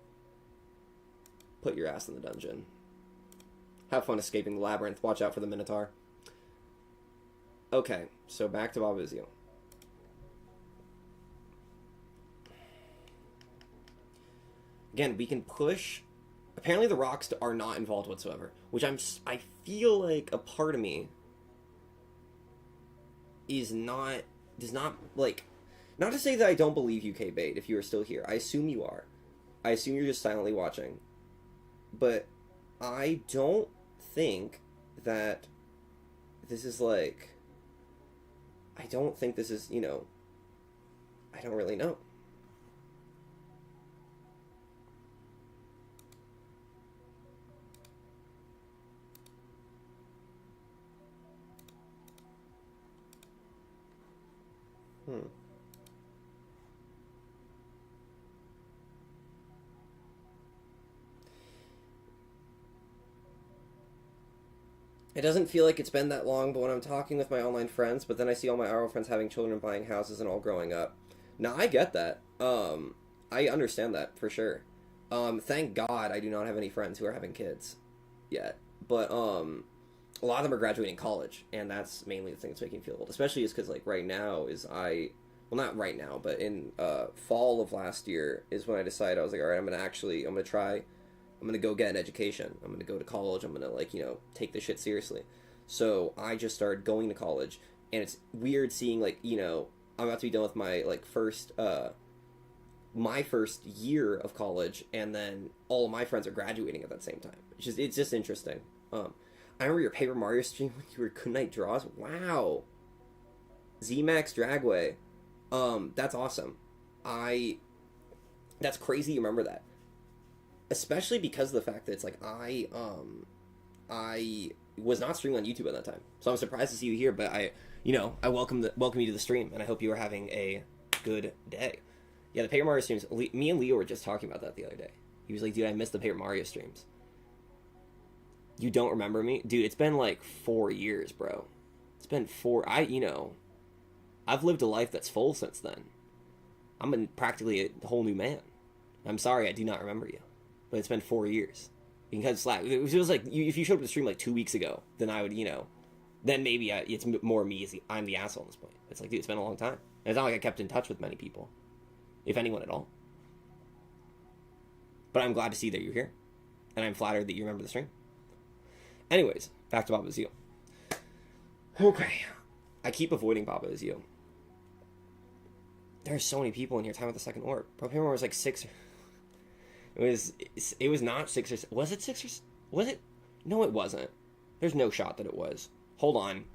Put your ass in the dungeon. Have fun escaping the labyrinth. Watch out for the Minotaur. Okay, so back to Bobizio. Again, we can push. Apparently the rocks are not involved whatsoever, which I feel like a part of me does not like, not to say that I don't believe you, K-Bait, if you are still here. I assume you are. I assume you're just silently watching. But I don't think that this is like, I don't think this is, I don't really know. It doesn't feel like it's been that long, but when I'm talking with my online friends, but then I see all my RL friends having children, buying houses, and all growing up. Now I get that. I understand that for sure. Thank God I do not have any friends who are having kids yet. But a lot of them are graduating college, and that's mainly the thing that's making me feel old. Especially is because like right now is well, not right now, but in fall of last year is when I decided I was like, all right, I'm gonna go get an education. I'm gonna go to college. I'm gonna like take this shit seriously. So I just started going to college, and it's weird seeing like I'm about to be done with my like my first year of college, and then all of my friends are graduating at that same time. It's just interesting. I remember your Paper Mario stream when you were Good Night Draws. Wow, ZMax Dragway. That's awesome. That's crazy. You remember that, especially because of the fact that it's like I was not streaming on YouTube at that time, so I'm surprised to see you here. But I welcome you to the stream, and I hope you are having a good day. Yeah, the Paper Mario streams. Me and Leo were just talking about that the other day. He was like, "Dude, I missed the Paper Mario streams." You don't remember me, dude? It's been like 4 years, bro. It's been four. I've lived a life that's full since then. Practically a whole new man. I'm sorry, I do not remember you, but it's been 4 years. You can cut slack. It was like if you showed up to the stream like 2 weeks ago, then I would, then maybe it's more me as I'm the asshole at this point. It's like, dude, it's been a long time. And it's not like I kept in touch with many people, if anyone at all. But I'm glad to see that you're here, and I'm flattered that you remember the stream. Anyways, back to Baba Is You. Okay, I keep avoiding Baba Is You. There's so many people in here. Time with the second orb. Bro, Paper Mario was like 6. It was not 6 or... Was it 6 or... Was it? No, it wasn't. There's no shot that it was. Hold on.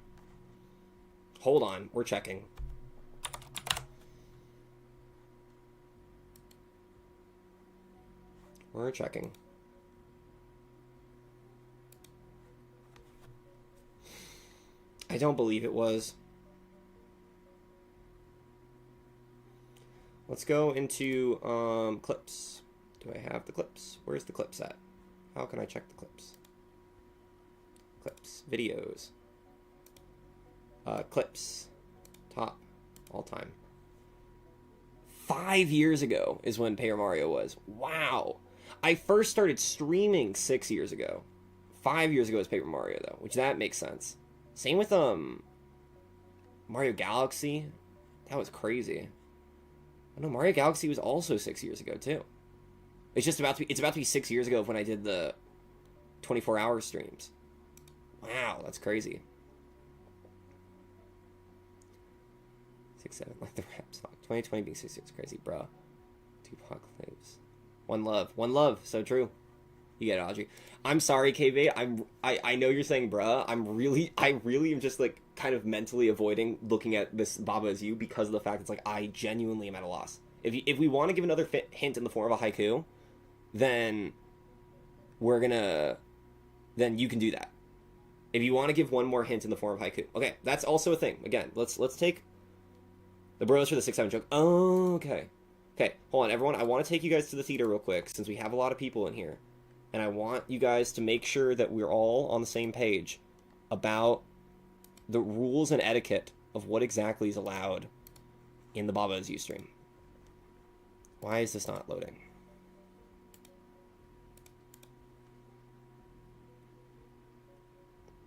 We're checking. I don't believe it was. Let's go into clips. Do I have the clips? Where's the clips at? How can I check the clips? Clips. Videos. Clips. Top. All time. 5 years ago is when Paper Mario was. Wow. I first started streaming 6 years ago. 5 years ago is Paper Mario, though, which that makes sense. Same with Mario Galaxy. That was crazy. I know Mario Galaxy was also 6 years ago too. It's about to be 6 years ago when I did the 24-hour streams. Wow, that's crazy. 6, 7, like the rap song. 2020 being 6 years, crazy, bro. Tupac lives. One love, so true. You get it, Audrey. I'm sorry, KB. I know you're saying bruh. I really am just like kind of mentally avoiding looking at this Baba Is You because of the fact it's like I genuinely am at a loss. If we want to give another hint in the form of a haiku, then then you can do that. If you want to give one more hint in the form of haiku, okay, that's also a thing. Again, let's take the bros for the 6-7 joke. Oh, okay, hold on, everyone. I want to take you guys to the theater real quick since we have a lot of people in here. And I want you guys to make sure that we're all on the same page about the rules and etiquette of what exactly is allowed in the Baba Is You stream. Why is this not loading?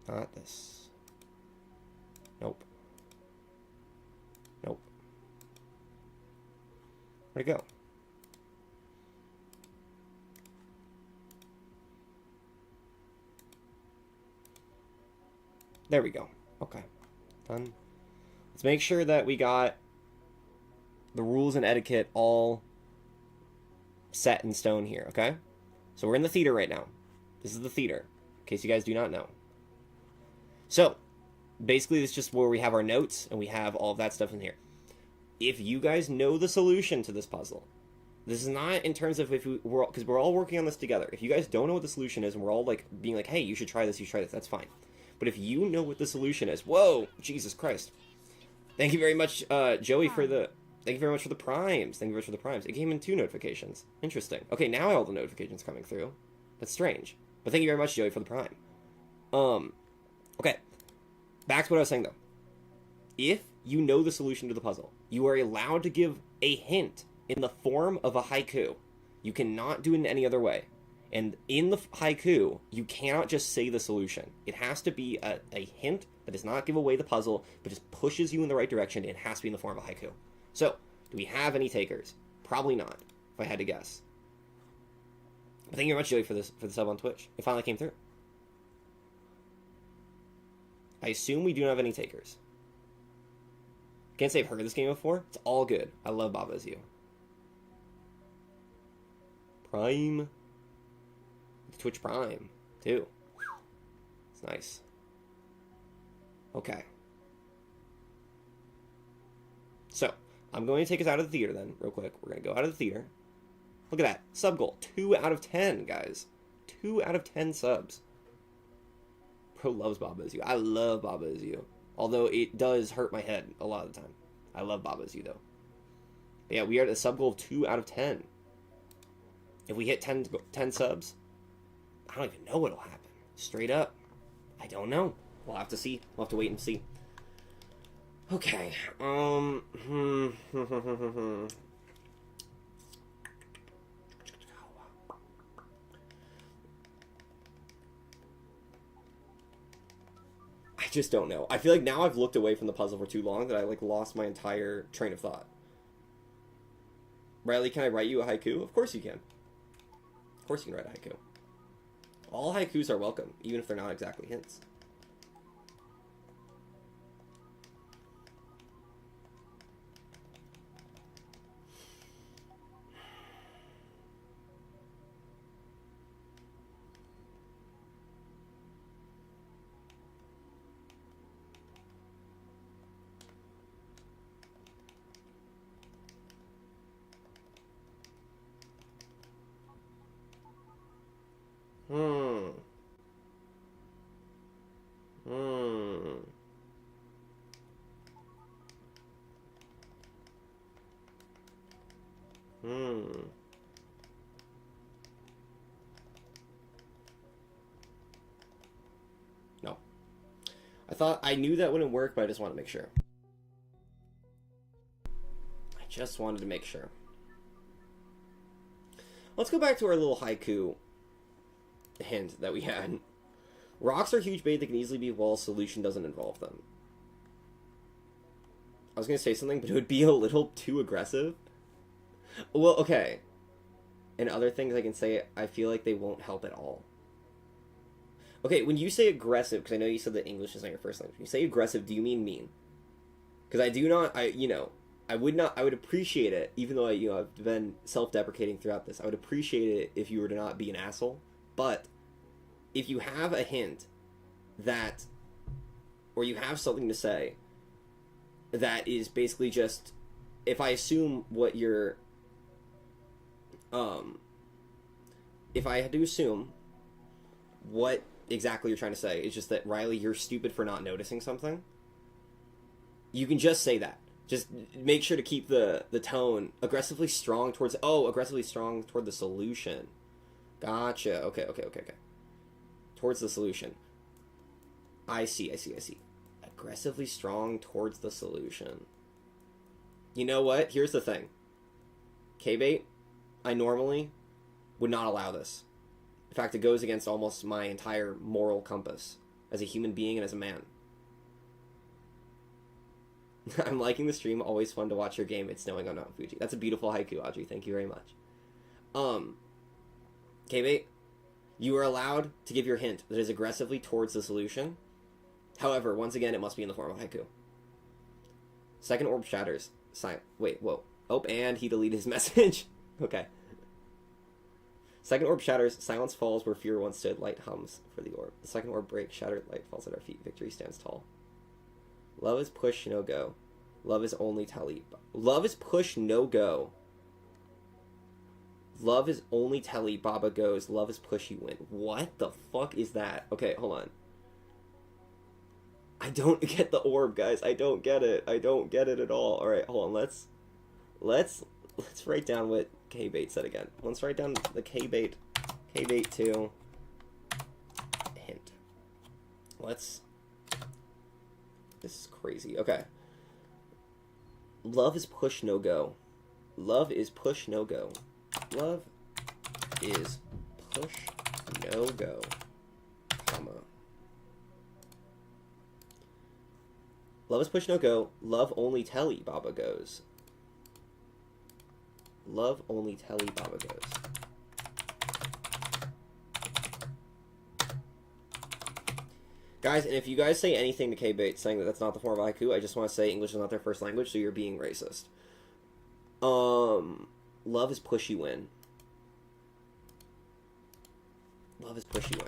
Not this. Nope. Where'd it go? There we go. Okay. Done. Let's make sure that we got the rules and etiquette all set in stone here, okay? So we're in the theater right now. This is the theater, in case you guys do not know. So, basically this is just where we have our notes and we have all of that stuff in here. If you guys know the solution to this puzzle, this is not in terms of because we're all working on this together. If you guys don't know what the solution is and we're all like being like, hey, you should try this, that's fine. But if you know what the solution is, whoa, Jesus Christ. Thank you very much, Joey, thank you very much for the primes. It came in 2 notifications. Interesting. Okay, now all the notifications coming through. That's strange. But thank you very much, Joey, for the prime. Okay, back to what I was saying, though. If you know the solution to the puzzle, you are allowed to give a hint in the form of a haiku. You cannot do it in any other way. And in the haiku, you cannot just say the solution. It has to be a hint that does not give away the puzzle, but just pushes you in the right direction. It has to be in the form of a haiku. So, do we have any takers? Probably not, if I had to guess. But thank you very much, Joey, for the sub on Twitch. It finally came through. I assume we do not have any takers. Can't say I've heard of this game before. It's all good. I love Baba Is You. Prime. Twitch Prime, too. It's nice. Okay. So, I'm going to take us out of the theater then, real quick. We're going to go out of the theater. Look at that. Sub goal. 2 out of 10, guys. 2 out of 10 subs. Bro loves Baba Is You. I love Baba Is You. Although it does hurt my head a lot of the time. I love Baba Is You, though. But yeah, we are at a sub goal of 2 out of 10. If we hit 10 subs, I don't even know what'll happen. Straight up. I don't know. We'll have to see. We'll have to wait and see. Okay. I just don't know. I feel like now I've looked away from the puzzle for too long that I lost my entire train of thought. Riley, can I write you a haiku? Of course you can. Of course you can write a haiku. All haikus are welcome, even if they're not exactly hints. No. I knew that wouldn't work, but I just wanted to make sure. I just wanted to make sure. Let's go back to our little haiku hint that we had. Rocks are huge bait that can easily be walls. Solution doesn't involve them. I was going to say something, but it would be a little too aggressive. Well, okay. And other things I can say, I feel like they won't help at all. Okay, when you say aggressive, because I know you said that English is not your first language. When you say aggressive, do you mean mean? Because I do not, I would appreciate it, even though I've been self-deprecating throughout this. I would appreciate it if you were to not be an asshole. But if you have a hint that, or you have something to say that is basically just, if I assume what you're, if I had to assume what exactly you're trying to say is just that, Riley, you're stupid for not noticing something, you can just say that. Just make sure to keep the tone aggressively strong towards, aggressively strong toward the solution. Gotcha. Okay. Towards the solution. I see. Aggressively strong towards the solution. You know what? Here's the thing. K-bait, I normally would not allow this. In fact, it goes against almost my entire moral compass as a human being and as a man. I'm liking the stream. Always fun to watch your game. It's snowing on Mount Fuji. That's a beautiful haiku, Audrey. Thank you very much. K-bait, you are allowed to give your hint that is aggressively towards the solution. However, once again, it must be in the form of haiku. Second orb shatters. Wait, whoa. Oh, and he deleted his message. Okay. Second orb shatters. Silence falls where fear once stood. Light hums for the orb. The second orb breaks. Shattered light falls at our feet. Victory stands tall. Love is push, no go. Love is only telly. Love is push, no go. Love is only telly. Baba goes. Love is push, you win. What the fuck is that? Okay, hold on. I don't get the orb, guys. I don't get it. I don't get it at all. All right, hold on. Let's write down what K-bait said again. Let's write down the K-bait 2 hint. Let's This is crazy. Okay. Love is push, no go. Love is push, no go. Love is push, no go, comma. Love is push, no go. Love only telly, Baba goes. Love only telly, Baba goes. Guys, and if you guys say anything to K-Bait saying that that's not the form of haiku, I just want to say English is not their first language, so you're being racist. Love is push, you win. Love is push, you win.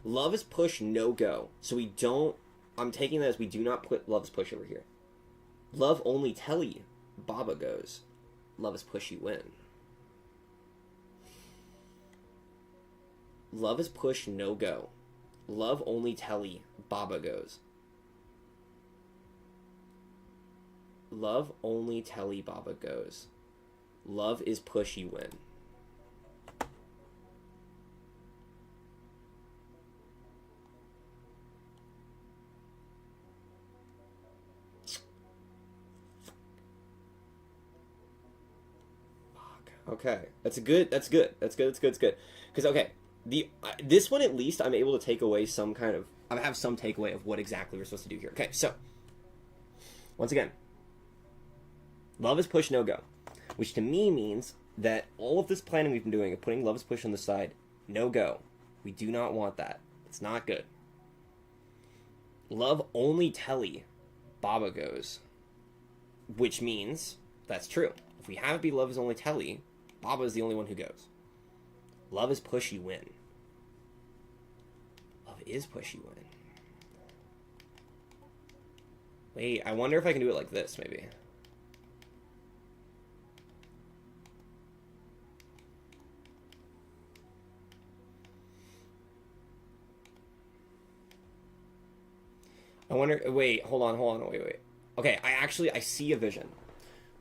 Love is push, no go. So we don't... I'm taking that as we do not put love is push over here. Love only telly, Baba goes. Love is push, you win. Love is push, no go. Love only telly, Baba goes. Love only telly, Baba goes. Love is push, you win. Okay, that's good. Because okay, this one at least I'm able to take away some kind of... I have some takeaway of what exactly we're supposed to do here. Okay, so once again, love is push, no go, which to me means that all of this planning we've been doing of putting love is push on the side, no go. We do not want that. It's not good. Love only telly, Baba goes, which means that's true. If we have it be love is only telly, Baba is the only one who goes. Love is push, you win. Love is push, you win. Wait, I wonder if I can do it like this, maybe. I wonder... Wait, hold on, wait. Okay, I see a vision.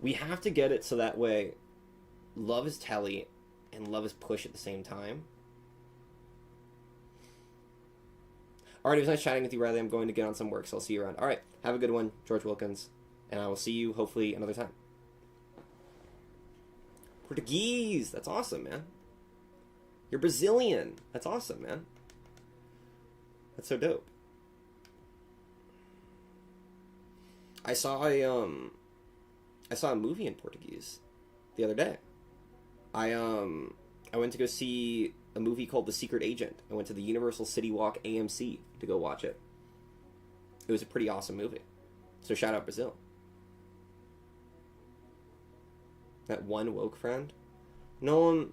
We have to get it so that way love is telly and love is push at the same time. Alright, it was nice chatting with you, Riley. I'm going to get on some work, so I'll see you around. Alright, have a good one, George Wilkins. And I will see you, hopefully, another time. Portuguese! That's awesome, man. You're Brazilian. That's awesome, man. That's so dope. I saw a movie in Portuguese the other day. I went to go see a movie called The Secret Agent. I went to the Universal City Walk AMC to go watch it. It was a pretty awesome movie. So shout out Brazil. That one woke friend? No,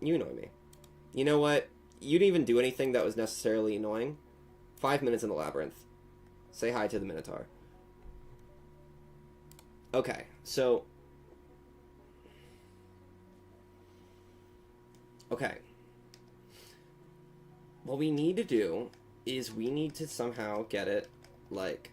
you annoy me. You know what? You didn't even do anything that was necessarily annoying. 5 minutes in the labyrinth. Say hi to the Minotaur. Okay, so... Okay. What we need to do is we need to somehow get it, like...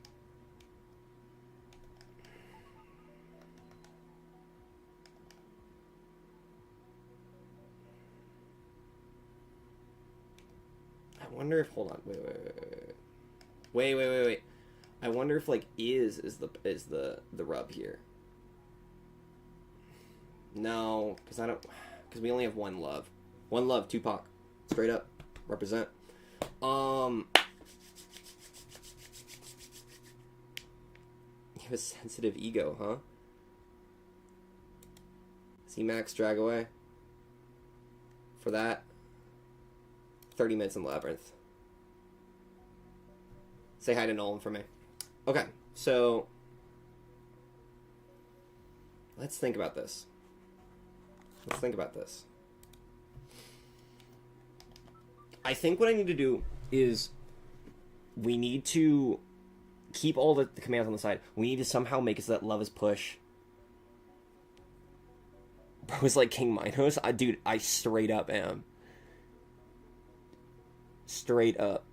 I wonder if... Hold on. Wait. I wonder if, like, is the rub here. No, because we only have one love. One love, Tupac. Straight up. Represent. You have a sensitive ego, huh? C-Max, drag away. For that, 30 minutes in Labyrinth. Say hi to Nolan for me. Okay, so let's think about this. I think what I need to do is we need to keep all the commands on the side. We need to somehow make it so that love is push. Bro, it's like King Minos. Dude, I straight up am. Straight up.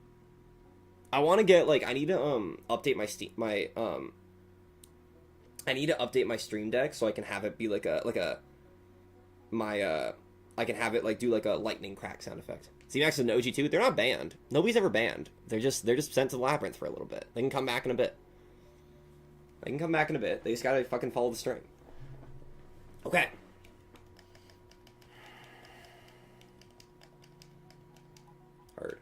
I want to get, like, I need to update my I need to update my Stream Deck so I can have it be I can have it, like, do, like, a lightning crack sound effect. Z-Max and OG2, they're not banned. Nobody's ever banned. They're just sent to the Labyrinth for a little bit. They can come back in a bit. They just gotta fucking follow the string. Okay. Hard.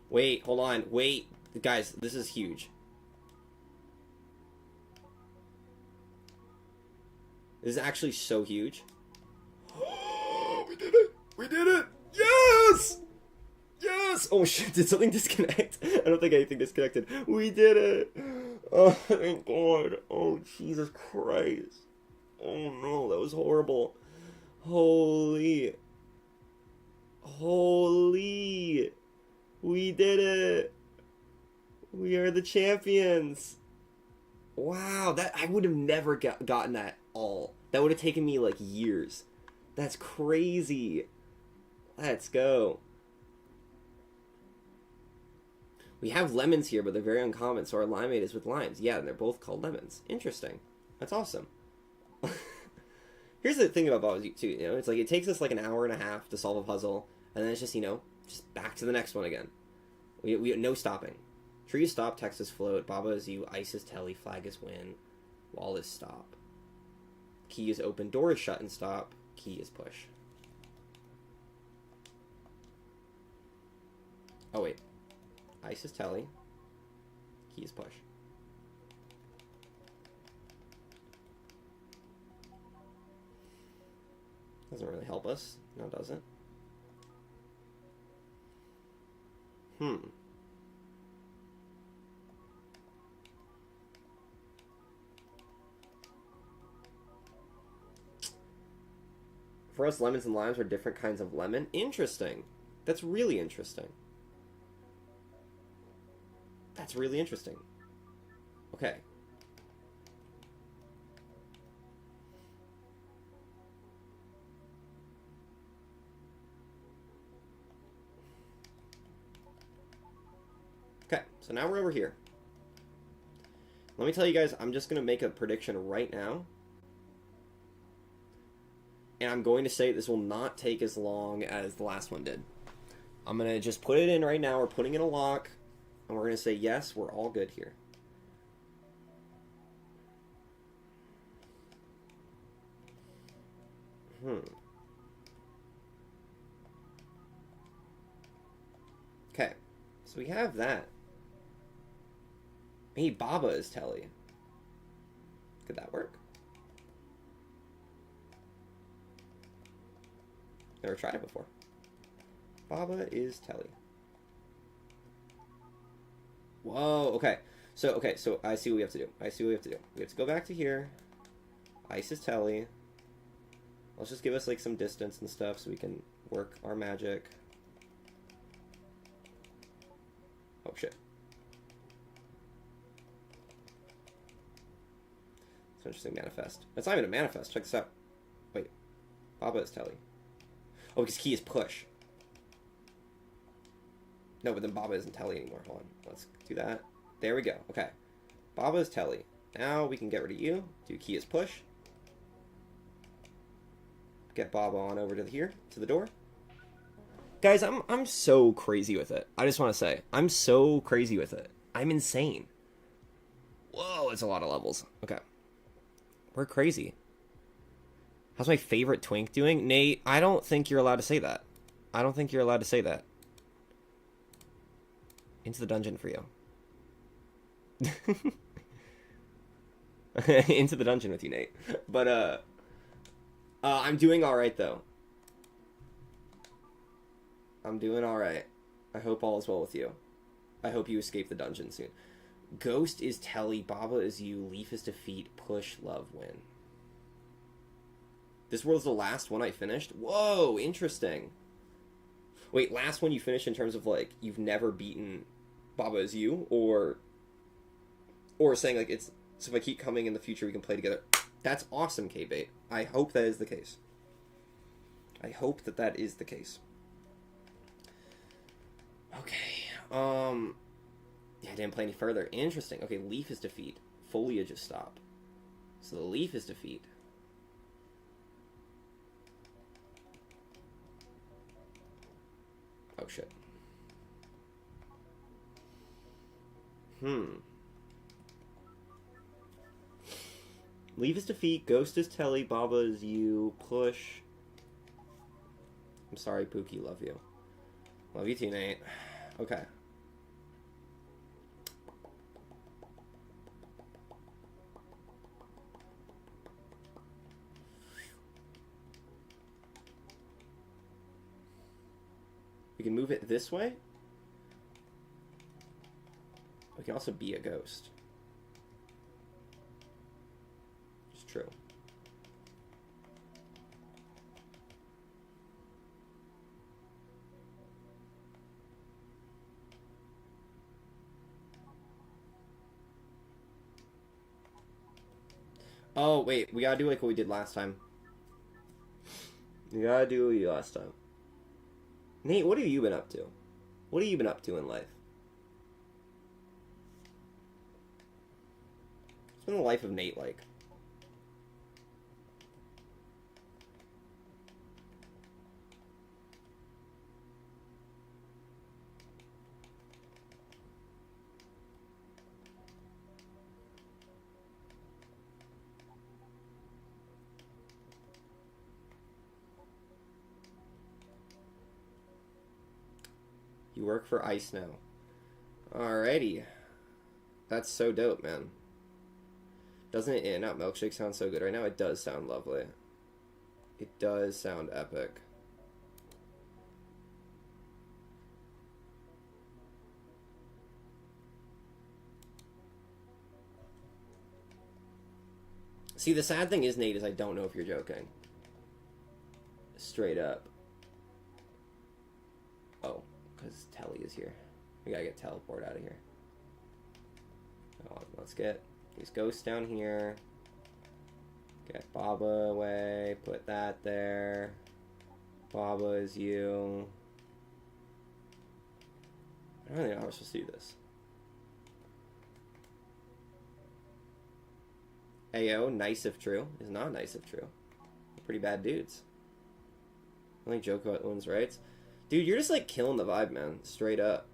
Wait, hold on. Wait. Guys, this is huge. This is actually so huge. We did it! We did it! Yes! Yes! Oh shit, did something disconnect? I don't think anything disconnected. We did it! Oh, thank God. Oh, Jesus Christ. Oh no, that was horrible. Holy. Holy. We did it! We are the champions! Wow, that I would have never gotten that all. That would have taken me like years. That's crazy. Let's go. We have lemons here, but they're very uncommon, so our limeade is with limes. Yeah, and they're both called lemons. Interesting. That's awesome. Here's the thing about Baba too, you know, it's like it takes us like an hour and a half to solve a puzzle, and then it's just, you know, just back to the next one again. We no stopping. Tree is stop, text is float, Baba is you, ice is telly, flag is win, wall is stop. Key is open, door is shut and stop, key is push. Oh wait. Ice is telly, key is push. Doesn't really help us. No, does it? For us, lemons and limes are different kinds of lemon. Interesting. That's really interesting. That's really interesting. Okay. Okay, so now we're over here. Let me tell you guys, I'm just going to make a prediction right now. And I'm going to say this will not take as long as the last one did. I'm going to just put it in right now. We're putting in a lock. And we're going to say, yes, we're all good here. Okay, so we have that. Hey, Baba is telly. Could that work? Never tried it before. Baba is telly. Whoa, okay. So I see what we have to do. We have to go back to here. Ice is telly. Let's just give us like some distance and stuff so we can work our magic. Oh shit. It's interesting manifest. That's not even a manifest. Check this out. Wait. Baba is telly. Oh, because key is push. No, but then Baba isn't telly anymore. Hold on. Let's do that. There we go. Okay. Baba is telly. Now we can get rid of you. Do key is push. Get Baba on over to here, to the door. Guys, I'm so crazy with it. I just want to say, I'm so crazy with it. I'm insane. Whoa, it's a lot of levels. Okay. We're crazy. How's my favorite twink doing? Nate, I don't think you're allowed to say that. I don't think you're allowed to say that. Into the dungeon for you. Into the dungeon with you, Nate. But, I'm doing alright, though. I'm doing alright. I hope all is well with you. I hope you escape the dungeon soon. Ghost is telly, Baba is you, Leaf is defeat, push, love, win. This world's the last one I finished? Whoa, interesting. Wait, last one you finished in terms of, like, you've never beaten Baba is you? Or saying, like, it's... So if I keep coming in the future, we can play together. That's awesome, K-Bait. I hope that is the case. I hope that that is the case. Okay. Yeah, I didn't play any further. Interesting. Okay, leaf is defeat. Foliage is stop. So the leaf is defeat. Oh, shit. Leaf is defeat. Ghost is Telly. Baba is you. Push. I'm sorry, Pookie. Love you. Love you too, Nate. Okay. We can move it this way. We can also be a ghost. It's true. Oh, wait. We gotta do like what we did last time. We gotta do what we did last time. Nate, what have you been up to? What have you been up to in life? What's been the life of Nate like? You work for Ice now. Alrighty. That's so dope, man. Doesn't it In-N-Out milkshake sound so good right now? It does sound lovely. It does sound epic. See, the sad thing is, Nate, is I don't know if you're joking. Straight up. Oh, because Telly is here. We gotta get teleport out of here. Oh, let's get these ghosts down here. Get Baba away. Put that there. Baba is you. I don't really know how we're supposed to do this. Ayo, nice if true, is not nice if true. Pretty bad dudes. Only joke about women's rights. Dude, you're just like killing the vibe, man. Straight up.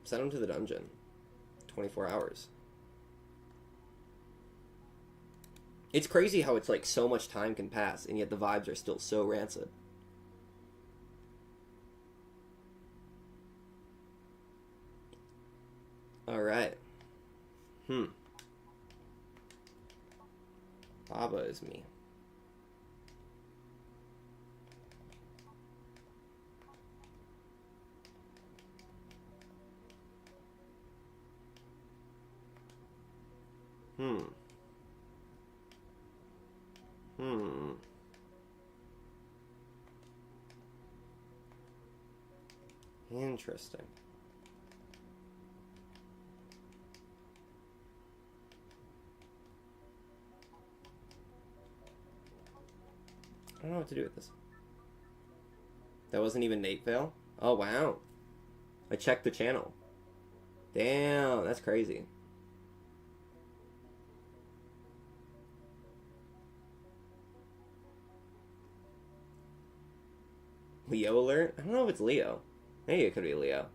Send him to the dungeon. 24 hours. It's crazy how it's like so much time can pass and yet the vibes are still so rancid. Alright. Baba is me. Interesting. I don't know what to do with this. That wasn't even Nate Vale? Oh, wow. I checked the channel. Damn, that's crazy. Leo alert? I don't know if it's Leo. Maybe it could be Leo.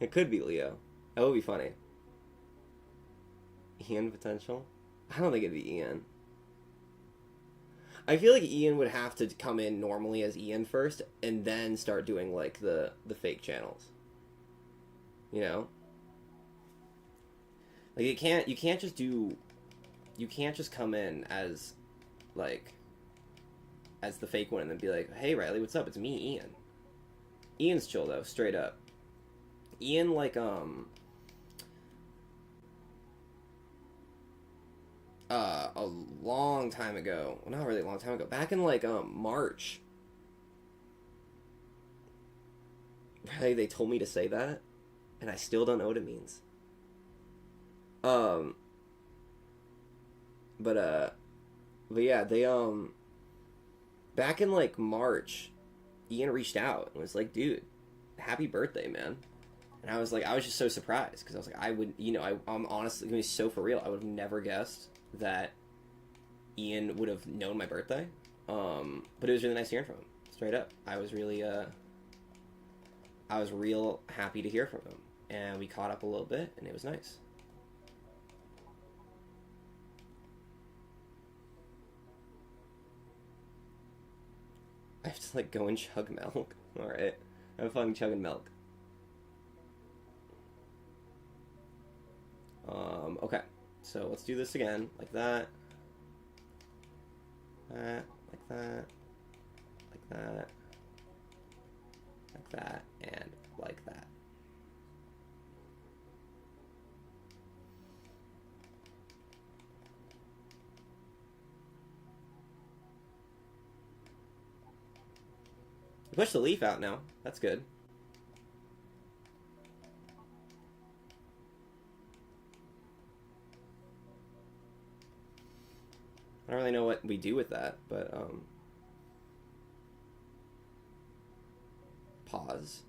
It could be Leo. That would be funny. Ian potential? I don't think it'd be Ian. I feel like Ian would have to come in normally as Ian first, and then start doing like the fake channels. You know? Like you can't just come in as like as the fake one and then be like, hey Riley, what's up? It's me, Ian. Ian's chill though, straight up. Ian like a long time ago. Well, not really a long time ago. Back in like March. Really, they told me to say that, and I still don't know what it means. But yeah, they back in like March, Ian reached out and was like, "Dude, happy birthday, man." And I was just so surprised because I was like, I'm honestly gonna be so for real. I would have never guessed that Ian would have known my birthday. But it was really nice hearing from him. Straight up, I was real happy to hear from him, and we caught up a little bit, and it was nice. I have to like go and chug milk. All right, have fun chugging milk. Okay, so let's do this again, like that, like that, like that, like that, and like that. I pushed the leaf out now. That's good. I don't really know what we do with that, but pause.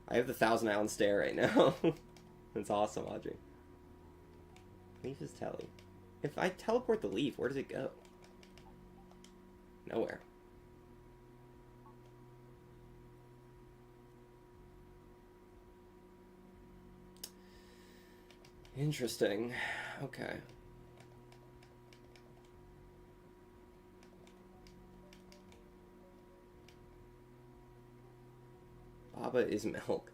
I have the Thousand Island stare right now. That's awesome, Audrey. Leaf is telly. If I teleport the leaf, where does it go? Nowhere. Interesting. Okay. Baba is milk.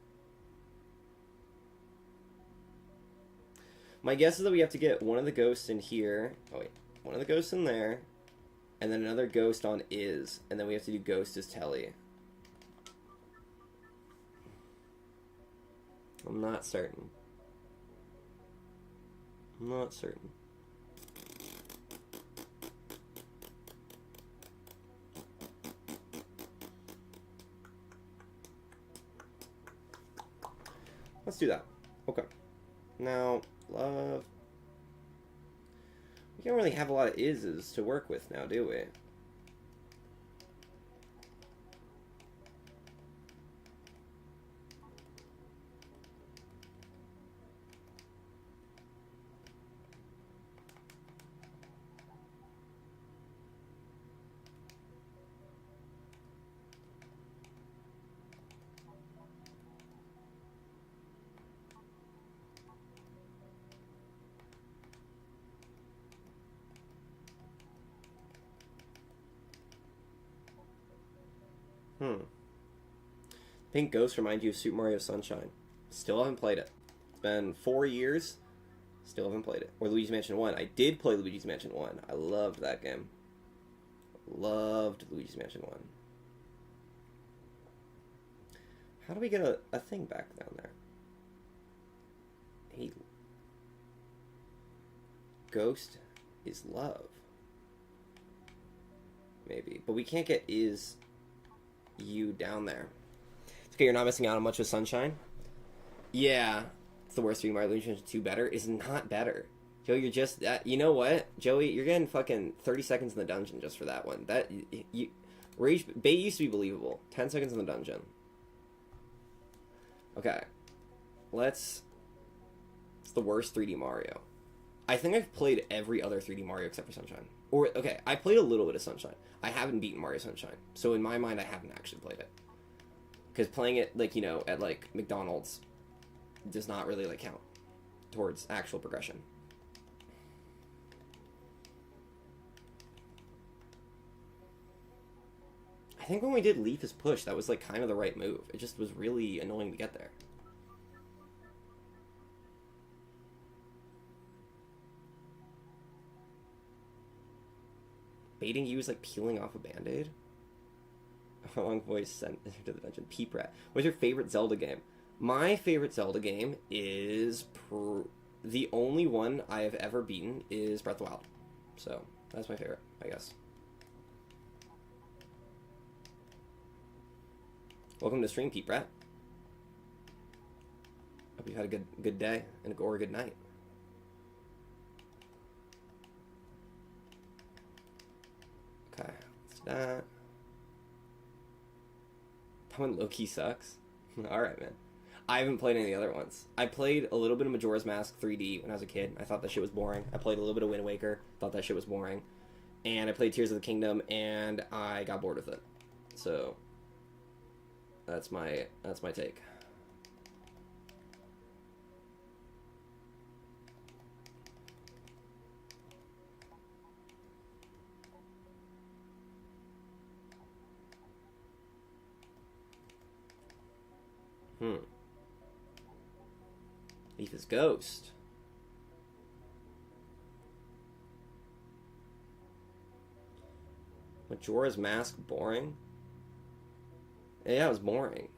My guess is that we have to get one of the ghosts in here. Oh wait, one of the ghosts in there, and then another ghost on is, and then we have to do ghost as telly. I'm not certain. I'm not certain. Let's do that. Okay. Now, love. We don't really have a lot of ises to work with now, do we? Pink Ghost remind you of Super Mario Sunshine. Still haven't played it. It's been 4 years. Still haven't played it. Or Luigi's Mansion 1. I did play Luigi's Mansion 1. I loved that game. Loved Luigi's Mansion 1. How do we get a thing back down there? Hey. Ghost is love. Maybe. But we can't get is you down there. It's okay, you're not missing out on much of Sunshine. Yeah. It's the worst 3D Mario. Luigi's Mansion 2 better is not better. Joey, you're just you know what? Joey, you're getting fucking 30 seconds in the dungeon just for that one. That Rage Bait used to be believable. 10 seconds in the dungeon. Okay. It's the worst 3D Mario. I think I've played every other 3D Mario except for Sunshine. Or, okay, I played a little bit of Sunshine. I haven't beaten Mario Sunshine. So in my mind, I haven't actually played it. Because playing it, like, you know, at, like, McDonald's does not really, like, count towards actual progression. I think when we did Leaf is Push, that was, like, kind of the right move. It just was really annoying to get there. Baiting you is like peeling off a band-aid. A long voice sent to the dungeon. Peep Rat. What's your favorite Zelda game? My favorite Zelda game is the only one I have ever beaten is Breath of the Wild. So that's my favorite, I guess. Welcome to stream, Peep Rat. Hope you had a good day or a good night. Okay, let's do that. That one low-key sucks. Alright, man. I haven't played any of the other ones. I played a little bit of Majora's Mask 3D when I was a kid. I thought that shit was boring. I played a little bit of Wind Waker. Thought that shit was boring. And I played Tears of the Kingdom, and I got bored with it. So, that's my take. Leaf is Ghost. Majora's Mask boring? Yeah, it was boring.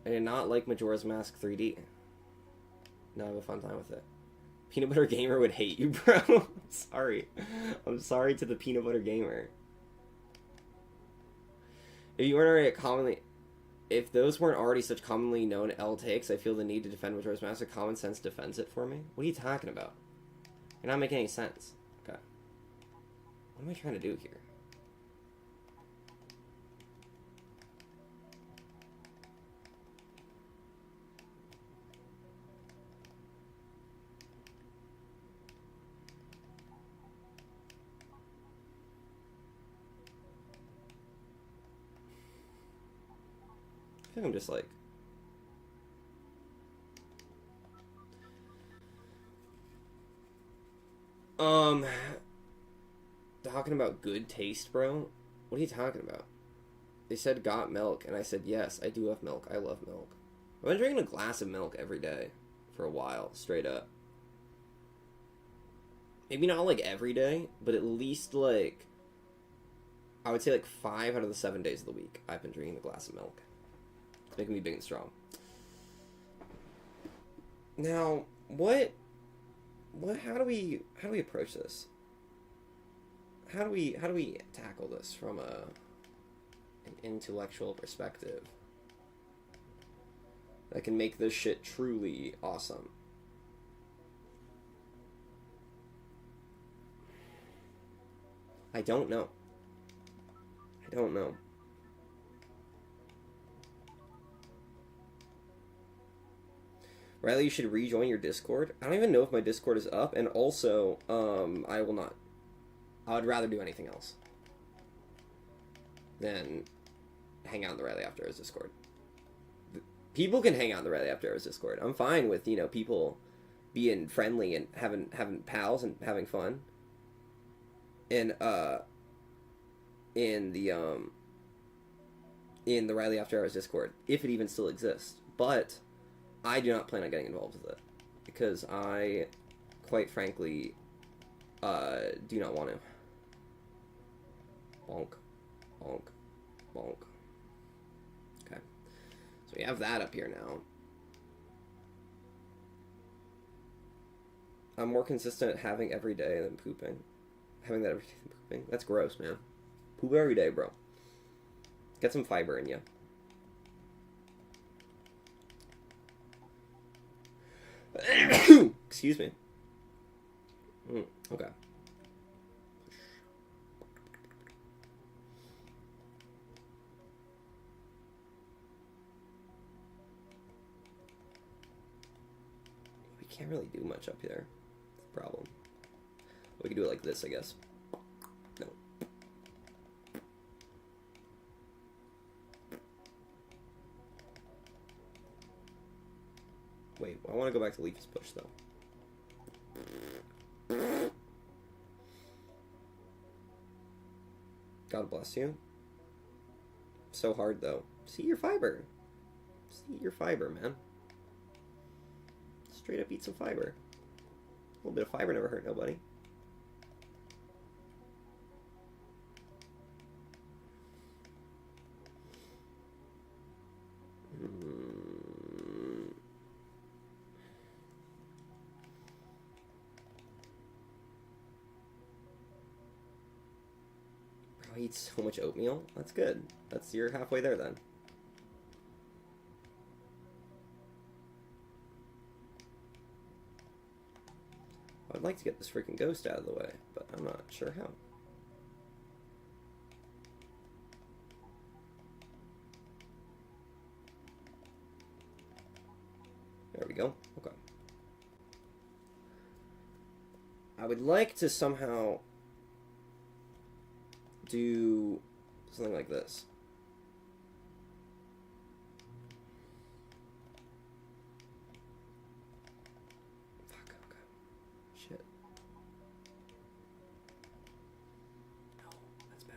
I did not like Majora's Mask 3D. No, I have a fun time with it. Peanut Butter Gamer would hate you, bro. I'm sorry. I'm sorry to the Peanut Butter Gamer. If those weren't already such commonly known L takes, I feel the need to defend Majora's Mask. Common sense defends it for me. What are you talking about? You're not making any sense. Okay. What am I trying to do here? I think I'm just like... Talking about good taste, bro? What are you talking about? They said got milk, and I said yes, I do have milk. I love milk. I've been drinking a glass of milk every day for a while, straight up. Maybe not like every day, but at least like... I would say like 5 out of the 7 days of the week, I've been drinking a glass of milk. It's making me big and strong. Now, how do we approach this? How do we tackle this from an intellectual perspective that can make this shit truly awesome? I don't know. Riley, you should rejoin your Discord. I don't even know if my Discord is up, and also, I will not. I would rather do anything else than hang out in the Riley After Hours Discord. People can hang out in the Riley After Hours Discord. I'm fine with, people being friendly and having pals and having fun. And, in the Riley After Hours Discord, if it even still exists. But I do not plan on getting involved with it because I, quite frankly, do not want to. Bonk, bonk, bonk. Okay, so we have that up here now. I'm more consistent at having every day than pooping. Having that every day than pooping. That's gross, man. Poop every day, bro. Get some fiber in you. Excuse me. Okay. We can't really do much up here. That's the problem. We can do it like this, I guess. No. Wait, I want to go back to Leaf's Push, though. God bless you. So hard, though. See your fiber. See your fiber, man. Straight up eat some fiber. A little bit of fiber never hurt nobody. I eat so much oatmeal. That's good. You're halfway there then. I'd like to get this freaking ghost out of the way, but I'm not sure how. There we go. Okay. I would like to somehow do something like this. Fuck, okay. Shit. No, that's bad.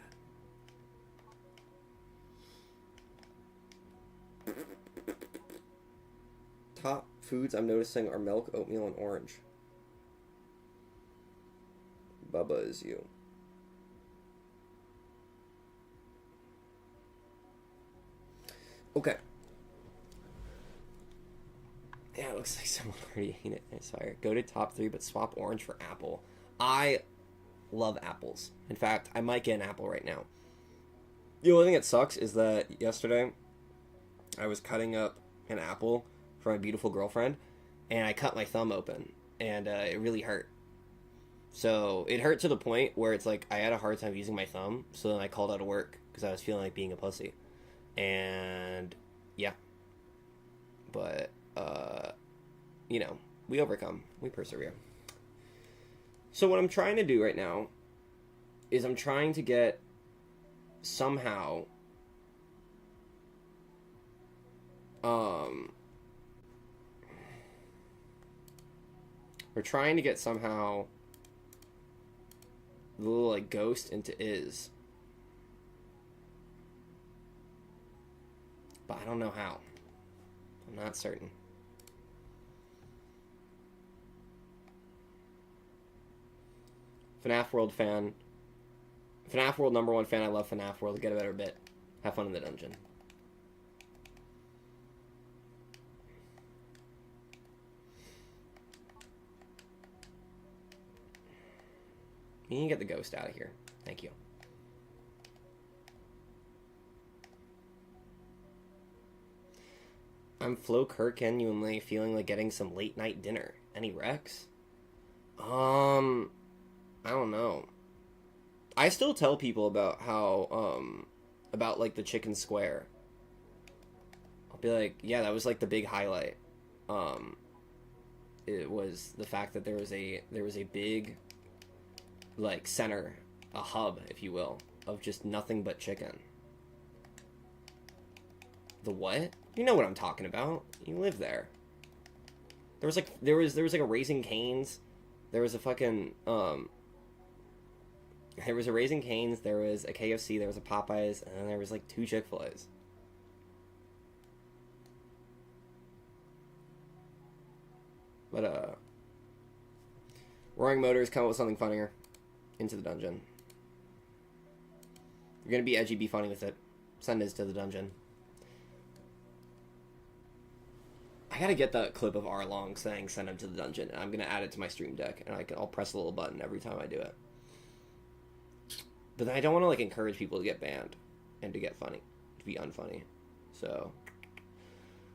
Top foods I'm noticing are milk, oatmeal, and orange. Bubba is you. Okay. Yeah, it looks like someone already ate it. Sorry. Go to top 3, but swap orange for apple. I love apples. In fact, I might get an apple right now. The only thing that sucks is that yesterday I was cutting up an apple for my beautiful girlfriend, and I cut my thumb open, and it really hurt. So it hurt to the point where it's like I had a hard time using my thumb, so then I called out of work because I was feeling like being a pussy. And yeah, but you know, we overcome, we persevere. So what I'm trying to do right now is I'm trying to get somehow we're trying to get somehow the little like ghost into Is, but I don't know how. I'm not certain. FNAF World fan. FNAF World #1 fan. I love FNAF World. Get a better bit. Have fun in the dungeon. You can get the ghost out of here. Thank you. I'm Flo Kerr, genuinely feeling like getting some late night dinner. Any Rex? I don't know. I still tell people about how, about like the chicken square. I'll be like, yeah, that was like the big highlight. It was the fact that there was a big, like, center, a hub, if you will, of just nothing but chicken. The what? You know what I'm talking about. You live there. There was like a Raising Cane's. There was a fucking there was a Raising Cane's, there was a KFC, there was a Popeyes, and then there was like 2 Chick-fil-A's. But Roaring Motors, come up with something funnier. Into the dungeon. You're gonna be edgy, be funny with it. Send us to the dungeon. I gotta get that clip of Arlong saying send him to the dungeon, and I'm gonna add it to my stream deck, and I'll press a little button every time I do it. But then I don't want to like encourage people to get banned and to get funny, to be unfunny. So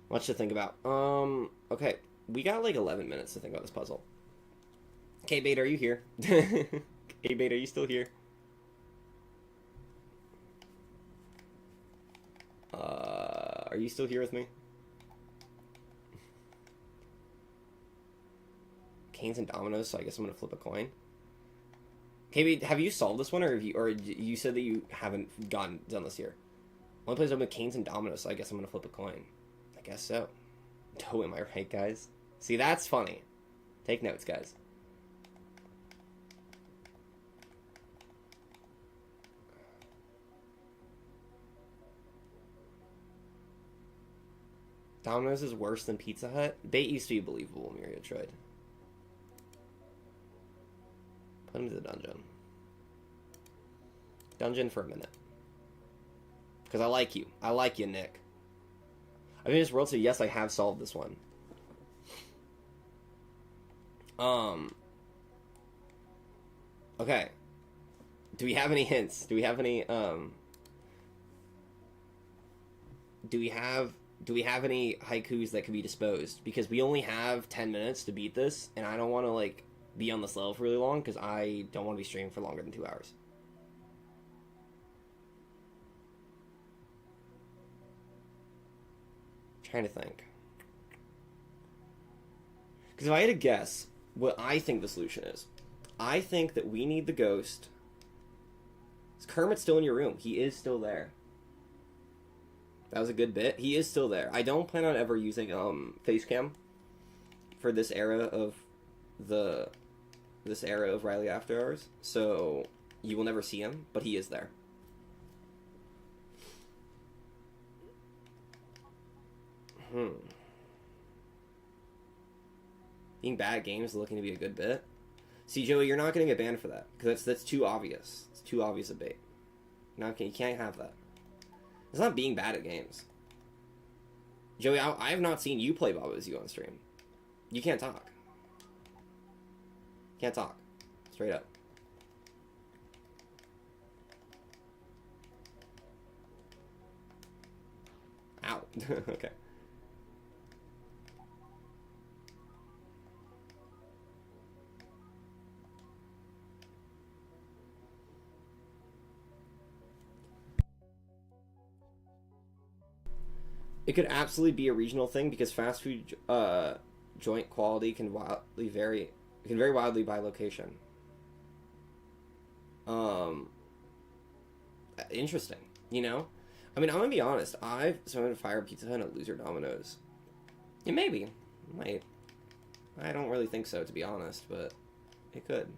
much to think about. Okay, we got like 11 minutes to think about this puzzle. K-Bait, are you here? K-Bait, are you still here? Are you still here with me? Canes and dominoes, so I guess I'm gonna flip a coin. K-Bait, have you solved this one, or you said that you haven't done this here? Only place open with canes and dominoes, so I guess I'm gonna flip a coin. I guess so. Oh, am I right, guys? See, that's funny. Take notes, guys. Domino's is worse than Pizza Hut? Bait used to be believable, Myriad tried. Put him to the dungeon. Dungeon for a minute. Because I like you. I like you, Nick. I mean, this world, so yes, I have solved this one. Okay. Do we have any hints? Do we have any, Do we have any haikus that can be disposed? Because we only have 10 minutes to beat this, and I don't want to, like, be on this level for really long because I don't want to be streaming for longer than 2 hours. Trying to think. Because if I had to guess what I think the solution is, I think that we need the ghost. Is Kermit still in your room? He is still there. That was a good bit. He is still there. I don't plan on ever using Facecam for this era of Riley After Hours, so you will never see him, but he is there. Being bad at games is looking to be a good bit. See, Joey, you're not going to get banned for that because that's too obvious. It's too obvious a bait. You can't have that. It's not being bad at games. Joey, I have not seen you play Baba Is You on stream. You can't talk. Can't talk. Straight up. Ow. Okay. It could absolutely be a regional thing because fast food joint quality can vary. It can vary wildly by location. Interesting. You know, I mean, I'm gonna be honest. I'm gonna fire Pizza Hut and a loser Domino's. It maybe might. I don't really think so, to be honest, but it could.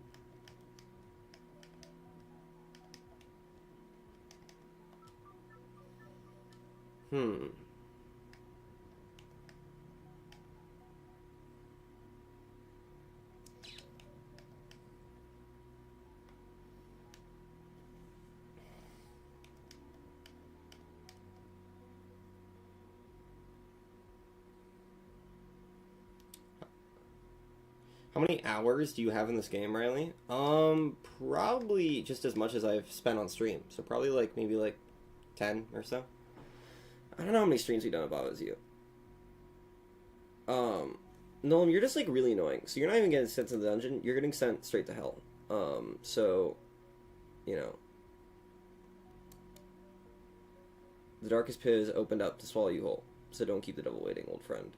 How many hours do you have in this game, Riley? Probably just as much as I've spent on stream. So probably maybe 10 or so. I don't know how many streams we've done about as you. Nolan, you're just really annoying. So you're not even getting sent to the dungeon. You're getting sent straight to hell. So, you know, the darkest pit is opened up to swallow you whole. So don't keep the devil waiting, old friend.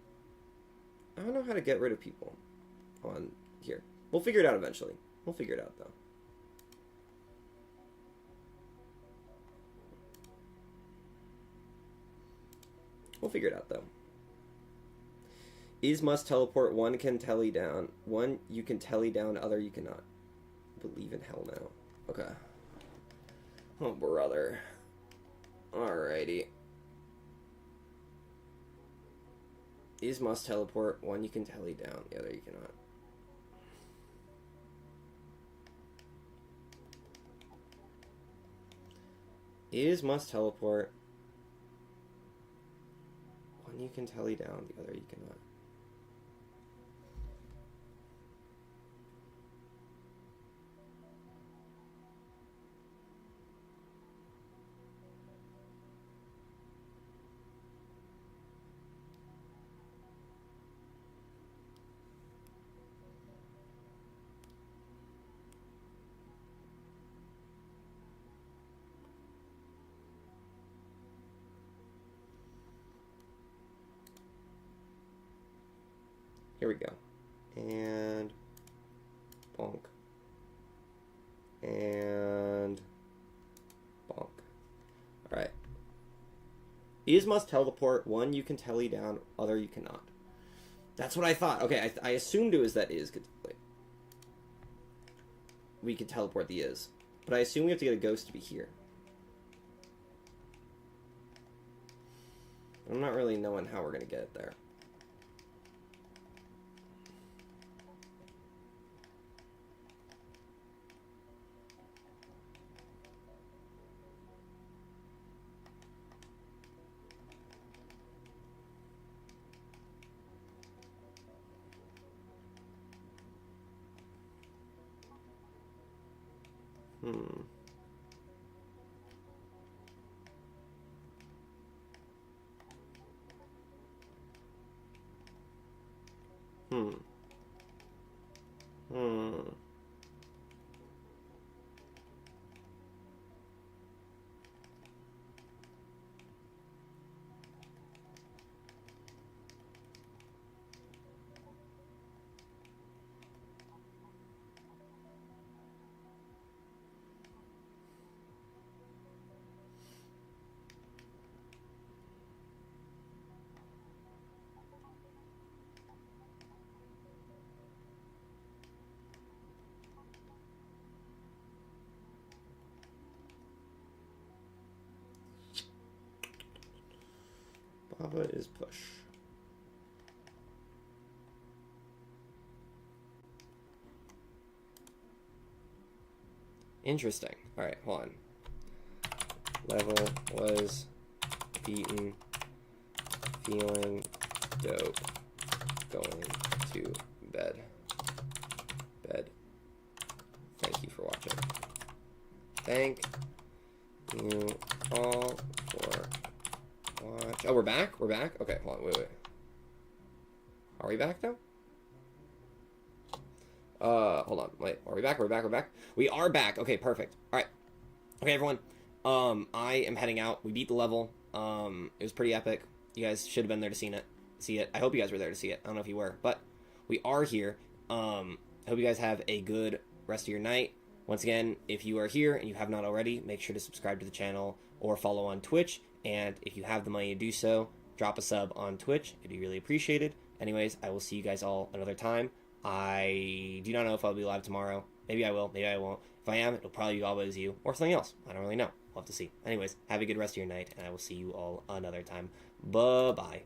I don't know how to get rid of people on here. We'll figure it out eventually. We'll figure it out, though. We'll figure it out, though. Is must teleport. One can telly down. One you can telly down, other you cannot. Believe in hell now. Okay. Oh, brother. Alrighty. Is must teleport. One you can telly down, the other you cannot. Is must teleport. One you can telly down, the other you cannot. Here we go. And bonk. And bonk. Alright. Is must teleport. One you can telly down, other you cannot. That's what I thought. Okay, I assumed it was that is could wait. We could teleport the is. But I assume we have to get a ghost to be here. I'm not really knowing how we're gonna get it there. Papa is push. Interesting. Alright, hold on. Level was beaten. Feeling dope. Going to bed. Bed. Thank you for watching. Thank you all for watch. Oh, we're back? We're back? Okay, hold on, wait. Are we back now? Hold on, wait. Are we back? We're back, we're back. We are back. Okay, perfect. Alright. Okay, everyone. I am heading out. We beat the level. It was pretty epic. You guys should have been there to see it. I hope you guys were there to see it. I don't know if you were, but we are here. I hope you guys have a good rest of your night. Once again, if you are here and you have not already, make sure to subscribe to the channel or follow on Twitch. And if you have the money to do so, drop a sub on Twitch. It'd be really appreciated. Anyways, I will see you guys all another time. I do not know if I'll be live tomorrow. Maybe I will, maybe I won't. If I am, it'll probably be always you or something else. I don't really know. We'll have to see. Anyways, have a good rest of your night, and I will see you all another time. Bye-bye.